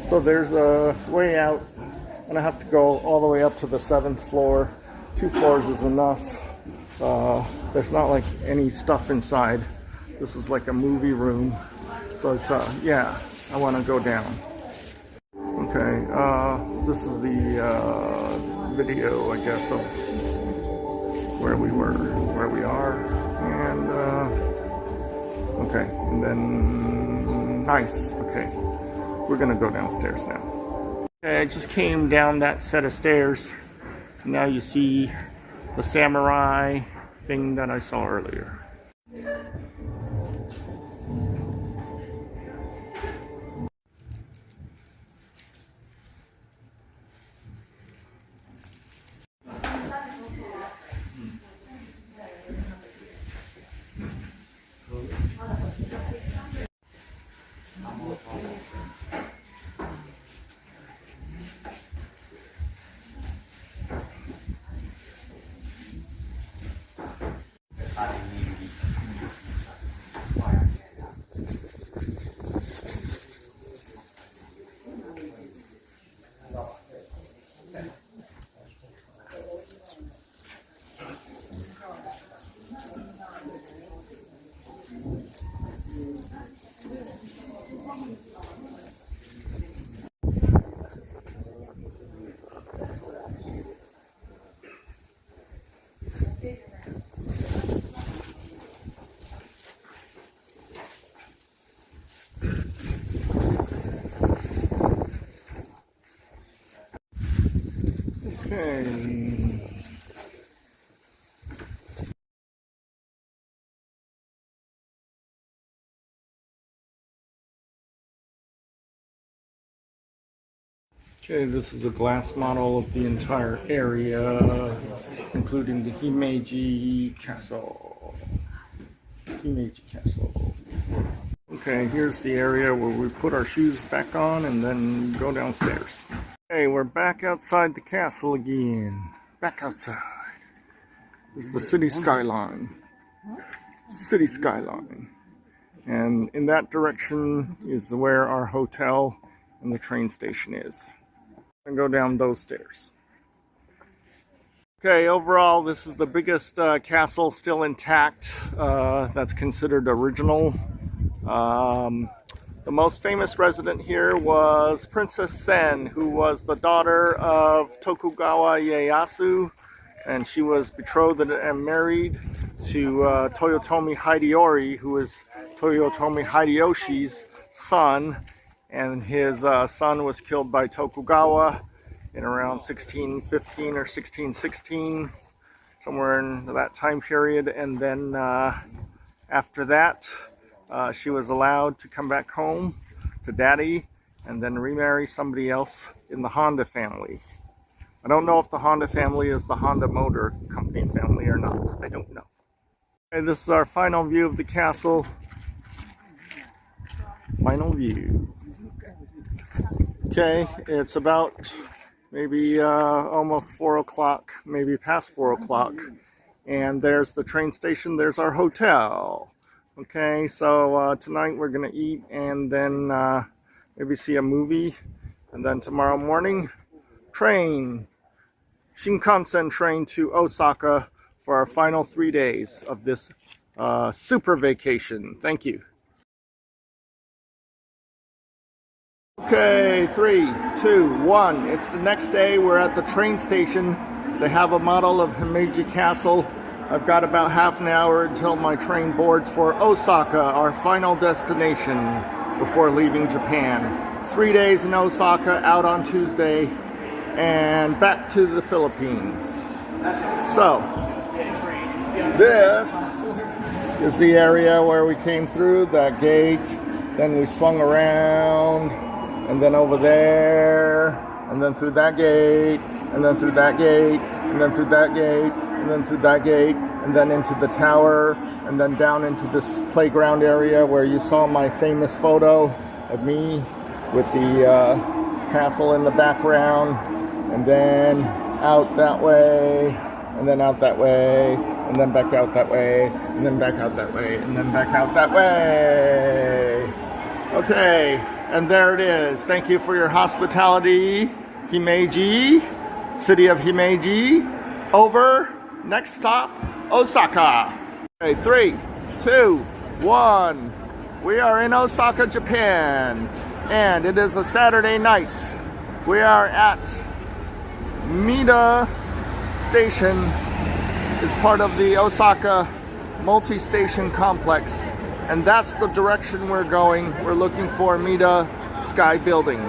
so there's a way out. And I have to go all the way up to the 7th floor. 2 floors is enough. There's not like any stuff inside. This is like a movie room. So it's, yeah, I want to go down. Okay, this is the video, I guess, of where we are. And, okay, and then, nice, okay. We're gonna go downstairs now. Okay, I just came down that set of stairs. Now you see the samurai thing that I saw earlier. Okay, this is a glass model of the entire area, including the Himeji Castle. Himeji Castle. Okay, here's the area where we put our shoes back on and then go downstairs. Okay, we're back outside the castle again. Back outside. There's the city skyline. City skyline. And in that direction is where our hotel and the train station is. And go down those stairs. Okay, overall, this is the biggest castle still intact that's considered original. The most famous resident here was Princess Sen, who was the daughter of Tokugawa Ieyasu, and she was betrothed and married to Toyotomi Hideori, who was Toyotomi Hideyoshi's son, and his son was killed by Tokugawa in around 1615 or 1616, somewhere in that time period. And then after that, she was allowed to come back home to daddy and then remarry somebody else in the Honda family. I don't know if the Honda family is the Honda Motor Company family or not. I don't know. Okay, this is our final view of the castle. Final view. Okay, it's about maybe almost 4 o'clock, maybe past 4 o'clock. And there's the train station, there's our hotel. Okay, so tonight we're gonna eat and then maybe see a movie. And then tomorrow morning, train, Shinkansen train to Osaka for our final 3 days of this super vacation. Thank you. Okay, 3, 2, 1. It's the next day. We're at the train station. They have a model of Himeji Castle. I've got about half an hour until my train boards for Osaka, our final destination before leaving Japan. 3 days in Osaka, out on Tuesday, and back to the Philippines. So, this is the area where we came through, that gate. Then we swung around, and then over there, and then through that gate, and then through that gate, and then through that gate, and then through that gate, and then into the tower, and then down into this playground area where you saw my famous photo of me with the castle in the background, and then out that way, and then out that way, and then back out that way, and then back out that way, and then back out that way. Okay, and there it is. Thank you for your hospitality, Himeji, city of Himeji. Over. Next stop, Osaka. Okay, 3, 2, 1. We are in Osaka, Japan, and it is a Saturday night. We are at Mida Station. It's part of the Osaka multi-station complex, and that's the direction we're going. We're looking for Mida Sky Building.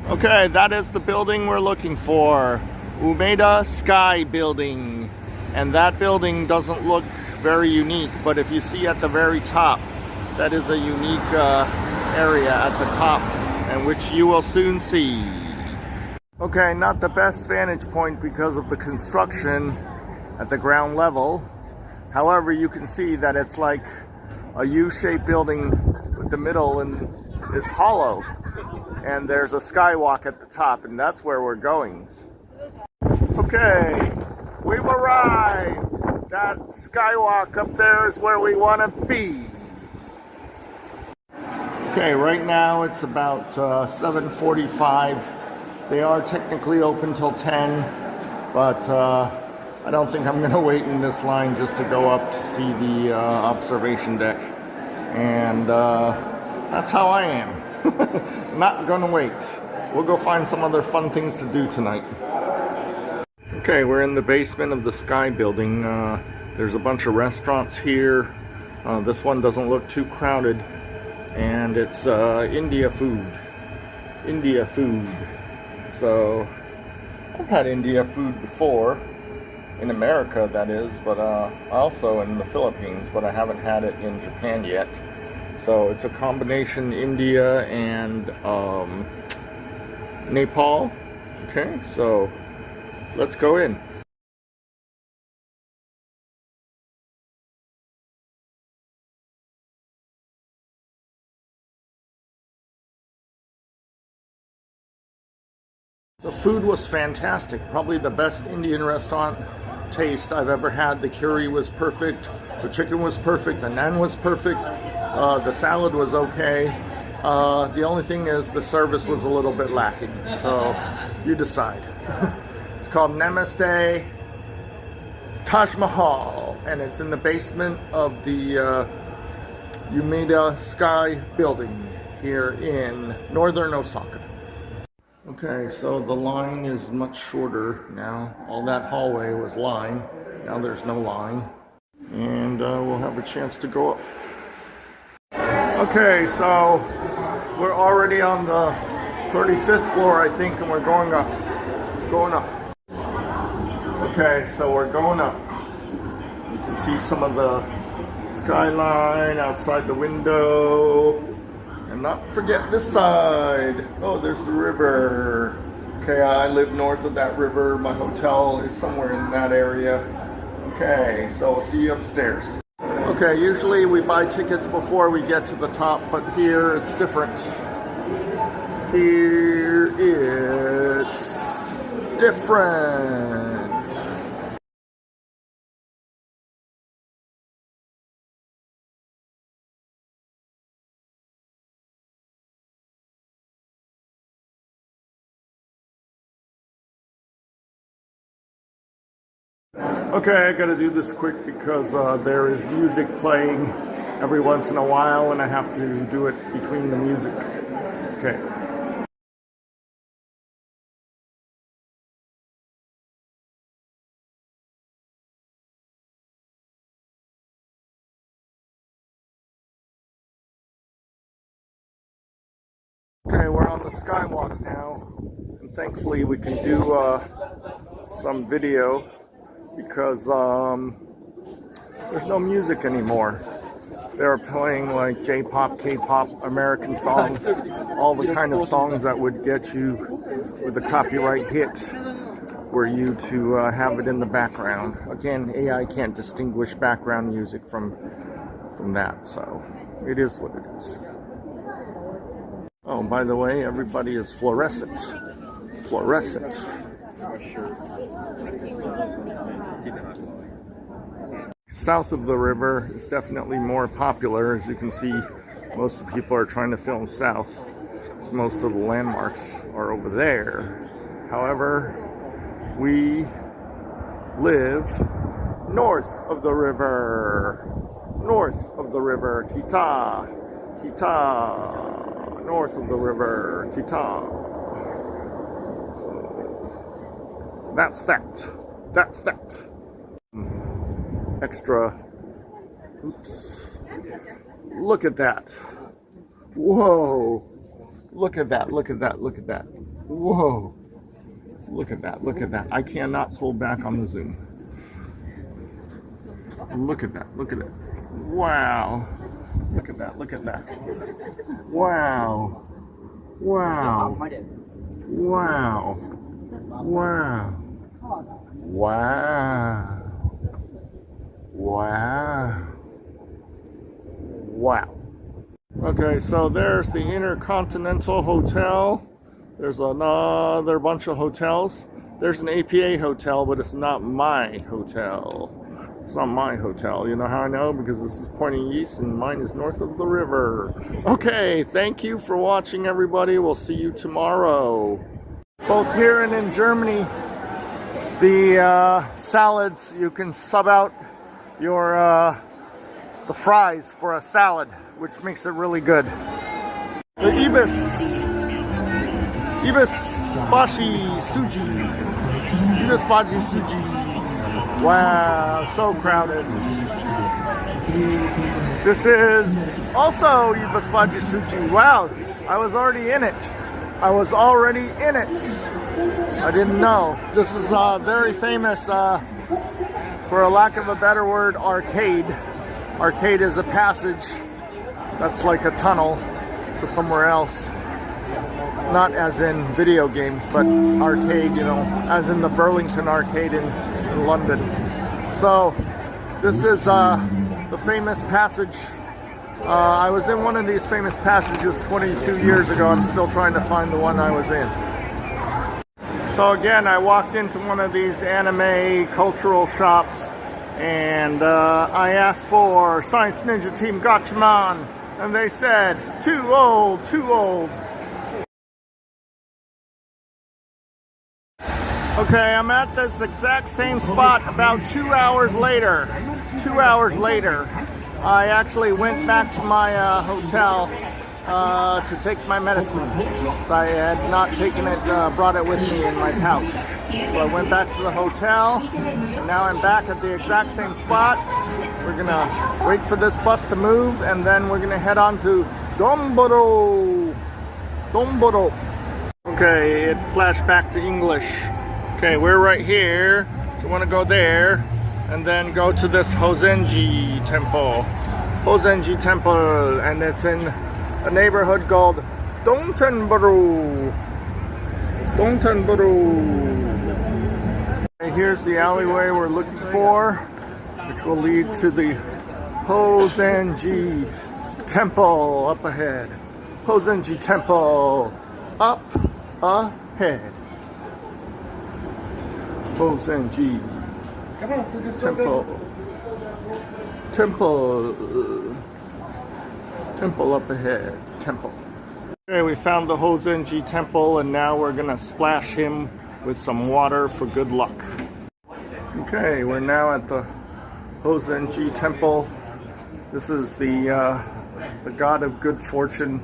Okay, that is the building we're looking for. Umeda Sky Building. And that building doesn't look very unique, but if you see at the very top, that is a unique area at the top, and which you will soon see. Okay, not the best vantage point because of the construction at the ground level. However, you can see that it's like a U-shaped building with the middle and is hollow. And there's a skywalk at the top, and that's where we're going. Okay, we've arrived. That skywalk up there is where we want to be. Okay, right now it's about 7:45. They are technically open till 10, but I don't think I'm going to wait in this line just to go up to see the observation deck. And that's how I am. Not going to wait. We'll go find some other fun things to do tonight. Okay, we're in the basement of the Sky Building. There's a bunch of restaurants here. This one doesn't look too crowded. And it's India food. India food. So, I've had India food before. In America, that is. But also in the Philippines. But I haven't had it in Japan yet. So, it's a combination India and Nepal. Okay, so let's go in. The food was fantastic. Probably the best Indian restaurant taste I've ever had. The curry was perfect. The chicken was perfect. The naan was perfect. The salad was okay. The only thing is the service was a little bit lacking. So you decide. It's called Namaste Taj Mahal, and it's in the basement of the Umeda Sky building here in northern Osaka. Okay, so the line is much shorter now. All that hallway was line. Now there's no line. And we'll have a chance to go up. Okay, so we're already on the 35th floor, I think, and we're going up. Going up. Okay, so we're going up. You can see some of the skyline outside the window. And not forget this side. Oh, there's the river. Okay, I live north of that river. My hotel is somewhere in that area. Okay, so I'll see you upstairs. Okay, usually we buy tickets before we get to the top, but here it's different. Here it's different. Okay, I gotta do this quick because there is music playing every once in a while and I have to do it between the music. Okay. Okay, we're on the skywalk now, and thankfully we can do some video because there's no music anymore. They're playing like J-pop, K-pop, American songs, all the kind of songs that would get you with a copyright hit were you to have it in the background. Again, AI can't distinguish background music from that, so it is what it is. Oh, by the way, everybody is fluorescent. Fluorescent. South of the river is definitely more popular. As you can see, most of the people are trying to film south, so most of the landmarks are over there. However, we live north of the river. North of the river, Kita. Kita. North of the river, Kita. So that's that. That's that. Extra. Oops. Look at that. Whoa. Look at that. Look at that. Look at that. Whoa. Look at that. Look at that. I cannot pull back on the zoom. Look at that. Look at it. Wow. Look at that. Look at that. Wow. Wow. Wow. Wow. Wow. Wow. Wow. Okay, so there's the Intercontinental Hotel. There's another bunch of hotels. There's an APA hotel, but it's not my hotel. It's not my hotel. You know how I know? Because this is pointing east and mine is north of the river. Okay, thank you for watching, everybody. We'll see you tomorrow. Both here and in Germany, the salads, you can sub out your the fries for a salad, which makes it really good. The Ibis Bashi Suji. Ibis Bashi Suji. Wow, so crowded. This is also Ibis Bashi Suji. Wow, I was already in it. I was already in it. I didn't know. This is very famous, for a lack of a better word, arcade. Arcade is a passage that's like a tunnel to somewhere else. Not as in video games, but arcade, you know, as in the Burlington Arcade in London. So this is the famous passage. I was in one of these famous passages 22 years ago. I'm still trying to find the one I was in. So again, I walked into one of these anime cultural shops and I asked for Science Ninja Team Gatchaman, and they said, too old, too old. Okay, I'm at this exact same spot about 2 hours later. 2 hours later, I actually went back to my hotel to take my medicine. So I had not taken it, brought it with me in my pouch. So I went back to the hotel, and now I'm back at the exact same spot. We're gonna wait for this bus to move, and then we're gonna head on to Dotonbori. Okay, it flashed back to English. Okay, we're right here. So we want to go there, and then go to this Hozenji Temple. Hozenji Temple, and it's in a neighborhood called Dotonbori. Here's the alleyway we're looking for, which will lead to the Hozenji Temple up ahead. Hozenji Temple up ahead. Hozenji Temple up ahead. Temple. Okay, we found the Hozenji Temple, and now we're gonna splash him with some water for good luck. Okay, we're now at the Hozenji Temple. This is the god of good fortune,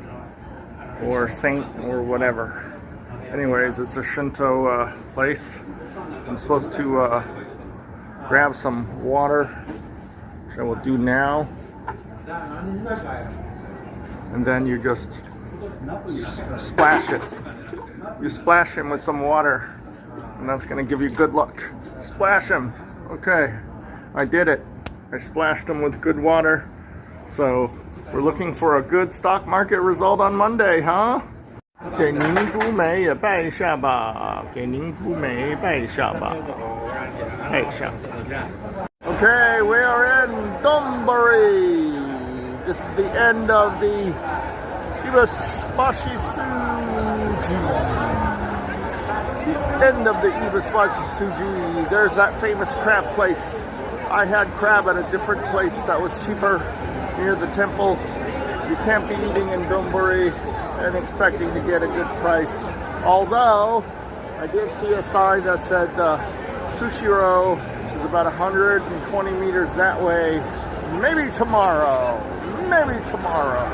or saint, or whatever. Anyways, it's a Shinto place. I'm supposed to grab some water, which I will do now. And then you just splash it. You splash him with some water, and that's going to give you good luck. Splash him. Okay, I did it. I splashed him with good water. So we're looking for a good stock market result on Monday, huh? 给您祝美拜一下吧，给您祝美拜一下吧，拜一下。Okay, we are in Dotonbori. This is the end of the Iwasbashi Suji. The end of the Iwasbashi Suji. There's that famous crab place. I had crab at a different place that was cheaper near the temple. You can't be eating in Dotonbori and expecting to get a good price. Although, I did see a sign that said Sushiro is about 120 meters that way. Maybe tomorrow. Maybe tomorrow.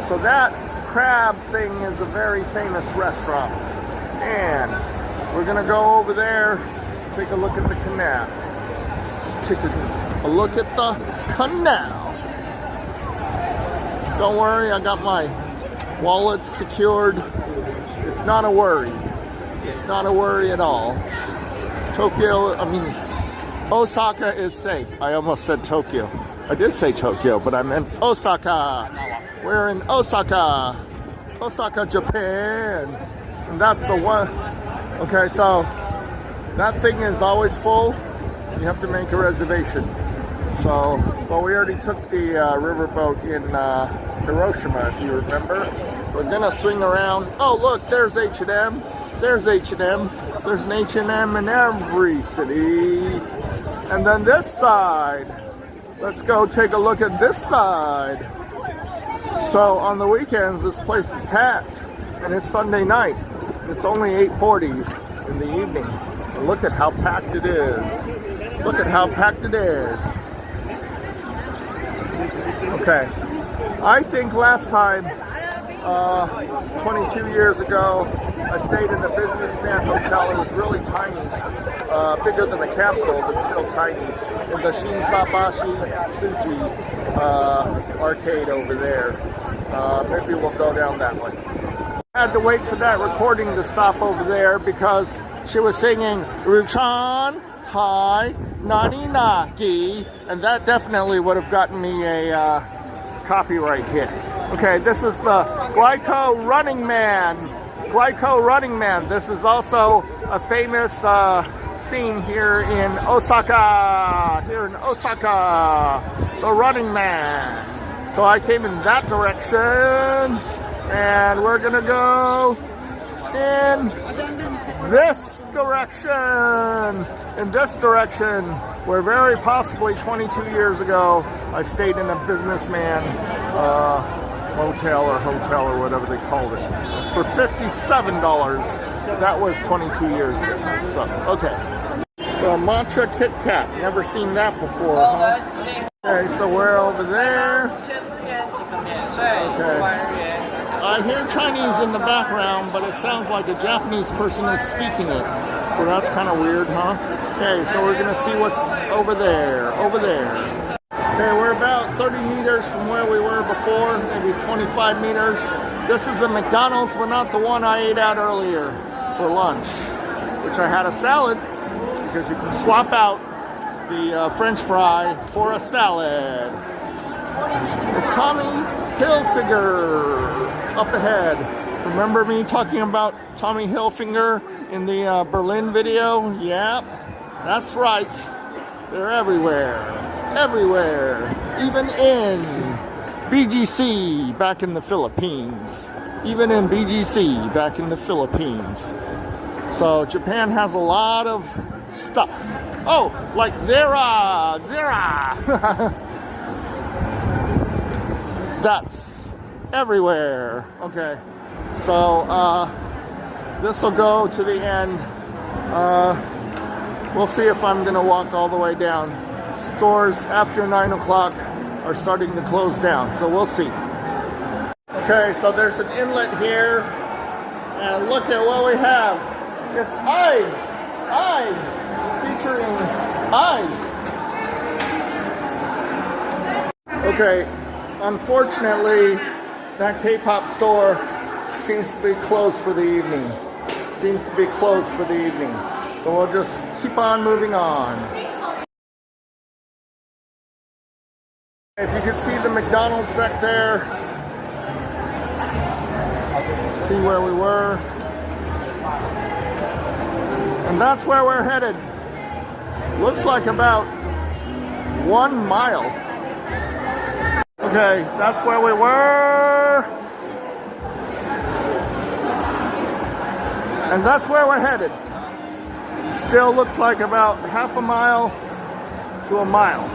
So that crab thing is a very famous restaurant. And we're gonna go over there, take a look at the canal. Take a look at the canal. Don't worry, I got my wallet secured. It's not a worry. It's not a worry at all. Osaka is safe. I almost said Tokyo. I did say Tokyo, but I meant Osaka. We're in Osaka. Osaka, Japan. And that's the one. Okay, so that thing is always full. You have to make a reservation. So, well, we already took the riverboat in Hiroshima, if you remember. We're gonna swing around. Oh, look, there's H&M. There's H&M. There's an H&M in every city. And then this side. Let's go take a look at this side. So on the weekends, this place is packed, and it's Sunday night. It's only 8:40 in the evening. And look at how packed it is. Look at how packed it is. Okay, I think last time, 22 years ago, I stayed in a businessman hotel. It was really tiny, bigger than a capsule, but still tiny. In the Shinsabashi Suji arcade over there. Maybe we'll go down that way. I had to wait for that recording to stop over there because she was singing Ruchan Hai Nani Naki, and that definitely would have gotten me a copyright hit. Okay, this is the Glyco Running Man. Glyco Running Man. This is also a famous scene here in Osaka. Here in Osaka, the Running Man. So I came in that direction, and we're gonna go in this direction. In this direction, where very possibly 22 years ago, I stayed in a businessman motel or hotel or whatever they called it for $57. That was 22 years ago. So, okay. So matcha Kit Kat. Never seen that before, huh? Okay, so we're over there. Okay. I hear Chinese in the background, but it sounds like a Japanese person is speaking it. So that's kind of weird, huh? Okay, so we're gonna see what's over there. Over there. Okay, we're about 30 meters from where we were before, maybe 25 meters. This is a McDonald's, but not the one I ate at earlier for lunch, which I had a salad, because you can swap out the French fry for a salad. It's Tommy Hilfiger up ahead. Remember me talking about Tommy Hilfiger in the Berlin video? Yep, that's right. They're everywhere. Everywhere. Even in BGC back in the Philippines. Even in BGC back in the Philippines. So Japan has a lot of stuff. Oh, like Zara! Zara! That's everywhere. Okay. So this will go to the end. We'll see if I'm gonna walk all the way down. Stores after 9 o'clock are starting to close down, so we'll see. Okay, so there's an inlet here, and look at what we have. It's IVE, featuring IVE. Okay, unfortunately, that K-pop store seems to be closed for the evening. So we'll just keep on moving on. If you can see the McDonald's back there, see where we were. And that's where we're headed. Looks like about 1 mile. Okay, that's where we were. And that's where we're headed. Still looks like about half a mile to a mile.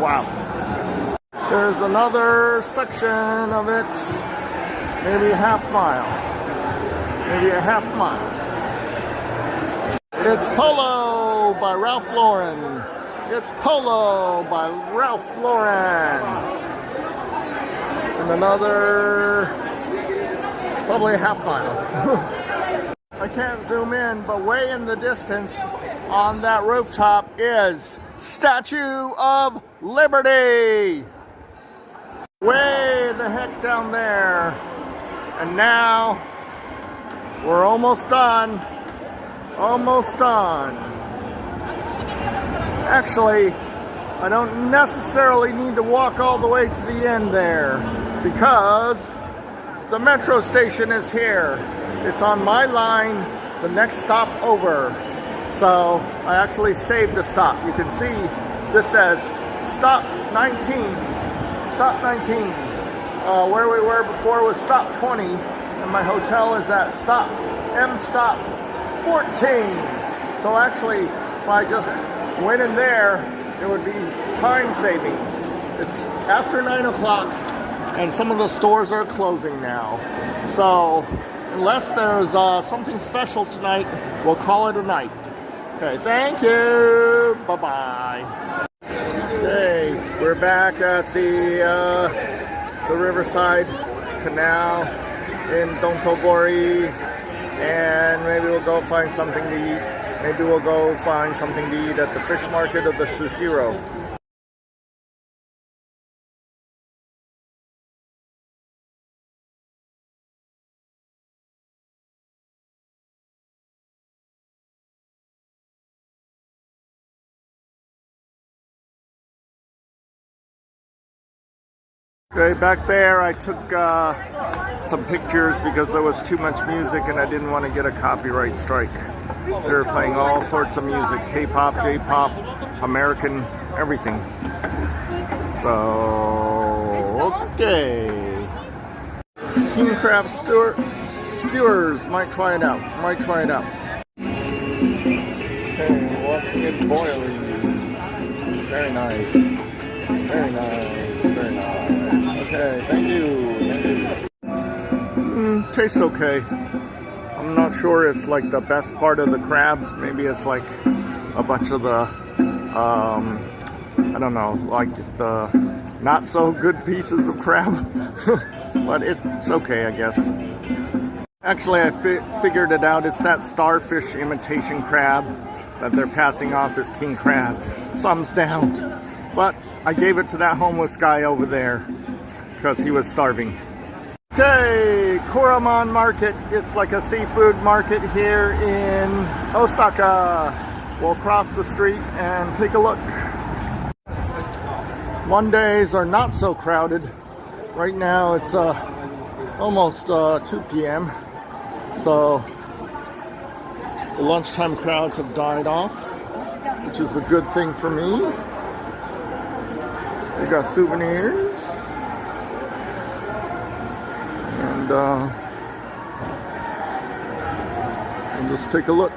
Wow. There's another section of it, maybe a half mile. Maybe a half mile. It's Polo by Ralph Lauren. It's Polo by Ralph Lauren. And another, probably a half mile. I can't zoom in, but way in the distance on that rooftop is Statue of Liberty. Way the heck down there. And now we're almost done. Almost done. Actually, I don't necessarily need to walk all the way to the end there, because the metro station is here. It's on my line, the next stop over. So I actually saved a stop. You can see this says stop 19. Stop 19. Where we were before was stop 20, and my hotel is at stop stop 14. So actually, if I just went in there, it would be time savings. It's after 9 o'clock, and some of the stores are closing now. So unless there's something special tonight, we'll call it a night. Okay, thank you. Bye-bye. Okay, we're back at the Riverside Canal in Dotonbori, and maybe we'll go find something to eat. Maybe we'll go find something to eat at the fish market of the Sushiro. Okay, back there I took some pictures because there was too much music and I didn't want to get a copyright strike. They were playing all sorts of music, K-pop, J-pop, American, everything. So, okay. King crab skewers, might try it out, getting it boiling. Very nice. Very nice. Very nice. Okay, thank you. Tastes okay. I'm not sure it's like the best part of the crabs. Maybe it's like a bunch of the, I don't know, like the not so good pieces of crab. But it's okay, I guess. Actually, I figured it out. It's that starfish imitation crab that they're passing off as king crab. Thumbs down. But I gave it to that homeless guy over there because he was starving. Okay, Kuraman Market. It's like a seafood market here in Osaka. We'll cross the street and take a look. Mondays are not so crowded. Right now it's almost 2 p.m. So the lunchtime crowds have died off, which is a good thing for me. They got souvenirs. And just take a look.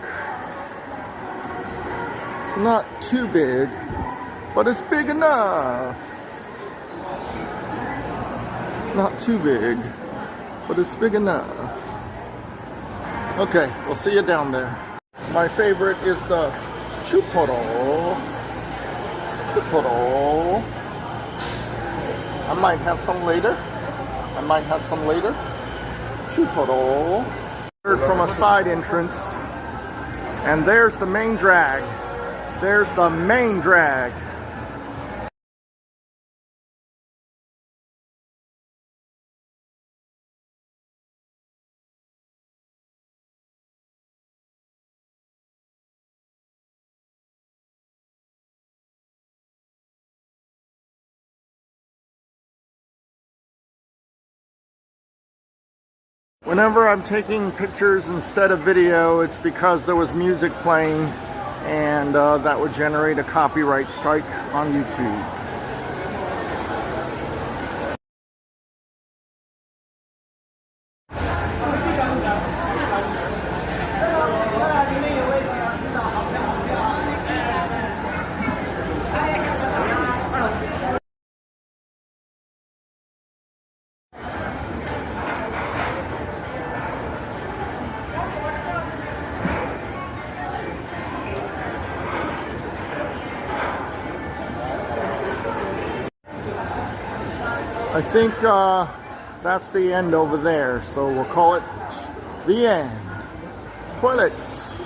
It's not too big, but it's big enough. Not too big, but it's big enough. Okay, we'll see you down there. My favorite is the chuporo. Chuporo. I might have some later. Chutoro. From a side entrance. And there's the main drag. There's the main drag. Whenever I'm taking pictures instead of video, it's because there was music playing and that would generate a copyright strike on YouTube. I think that's the end over there, so we'll call it the end. Toilets.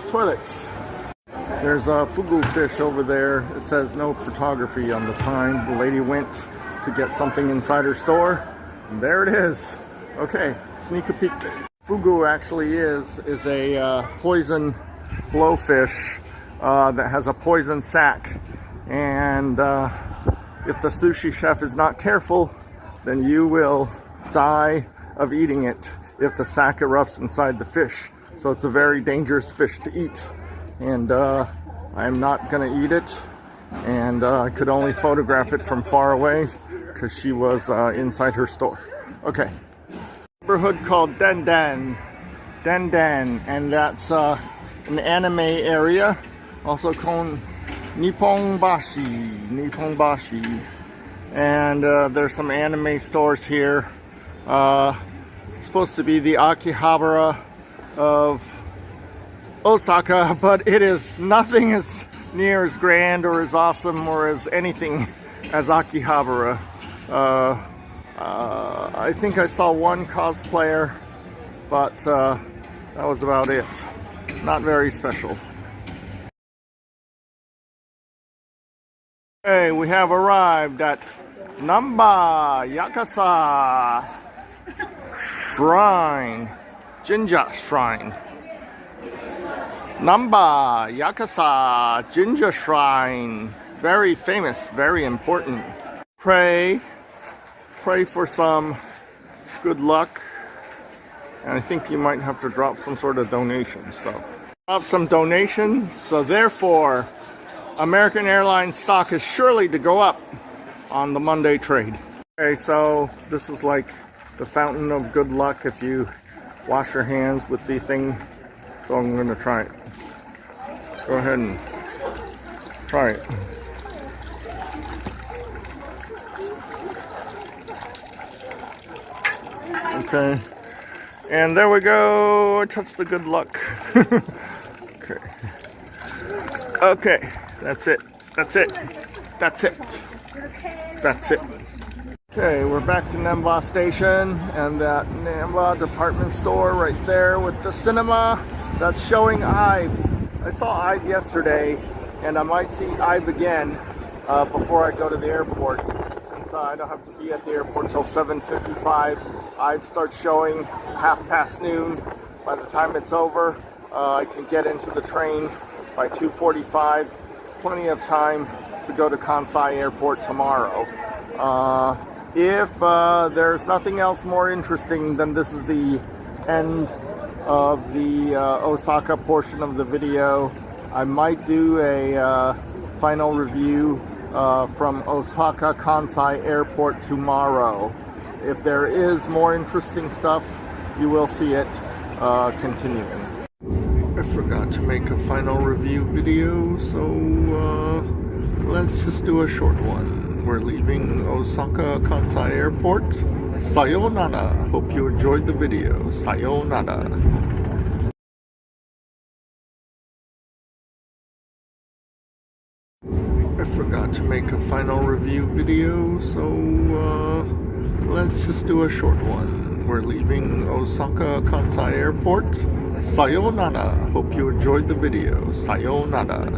There's a fugu fish over there. It says no photography on the sign. The lady went to get something inside her store, and there it is. Okay, sneak a peek. Fugu actually is a poison blowfish that has a poison sac, and if the sushi chef is not careful, then you will die of eating it if the sac erupts inside the fish. So it's a very dangerous fish to eat. And I'm not gonna eat it. And I could only photograph it from far away because she was inside her store. Okay. Neighborhood called Denden. And that's an anime area, also called Nipponbashi. And there's some anime stores here. Supposed to be the Akihabara of Osaka, but it is nothing as near as grand or as awesome or as anything as Akihabara. I think I saw one cosplayer, but that was about it. Not very special. Okay, we have arrived at Namba Yakasa Shrine, Jinja Shrine. Namba Yakasa Jinja Shrine. Very famous, very important. Pray for some good luck. And I think you might have to drop some sort of donation. So, drop some donations. So therefore, American Airlines stock is surely to go up on the Monday trade. Okay, so this is like the fountain of good luck if you wash your hands with the thing. So I'm going to try it. Go ahead and Right. Okay. And there we go. I touched the good luck. Okay. Okay. That's it. That's it. That's it. That's it. Okay, we're back to Namba Station, and that Namba department store right there with the cinema that's showing IVE. I saw IVE yesterday, and I might see IVE again before I go to the airport. Since I don't have to be at the airport till 7:55, IVE starts showing noon. By the time it's over, I can get into the train by 2:45. Plenty of time to go to Kansai Airport tomorrow. If there's nothing else more interesting, then this is the end of the Osaka portion of the video. I might do a final review from Osaka Kansai Airport tomorrow. If there is more interesting stuff, you will see it continuing. I forgot to make a final review video, so let's just do a short one. We're leaving Osaka Kansai Airport. Sayonara. Hope you enjoyed the video. Sayonara. I forgot to make a final review video, so let's just do a short one. We're leaving Osaka Kansai Airport. Sayonara. Hope you enjoyed the video. Sayonara.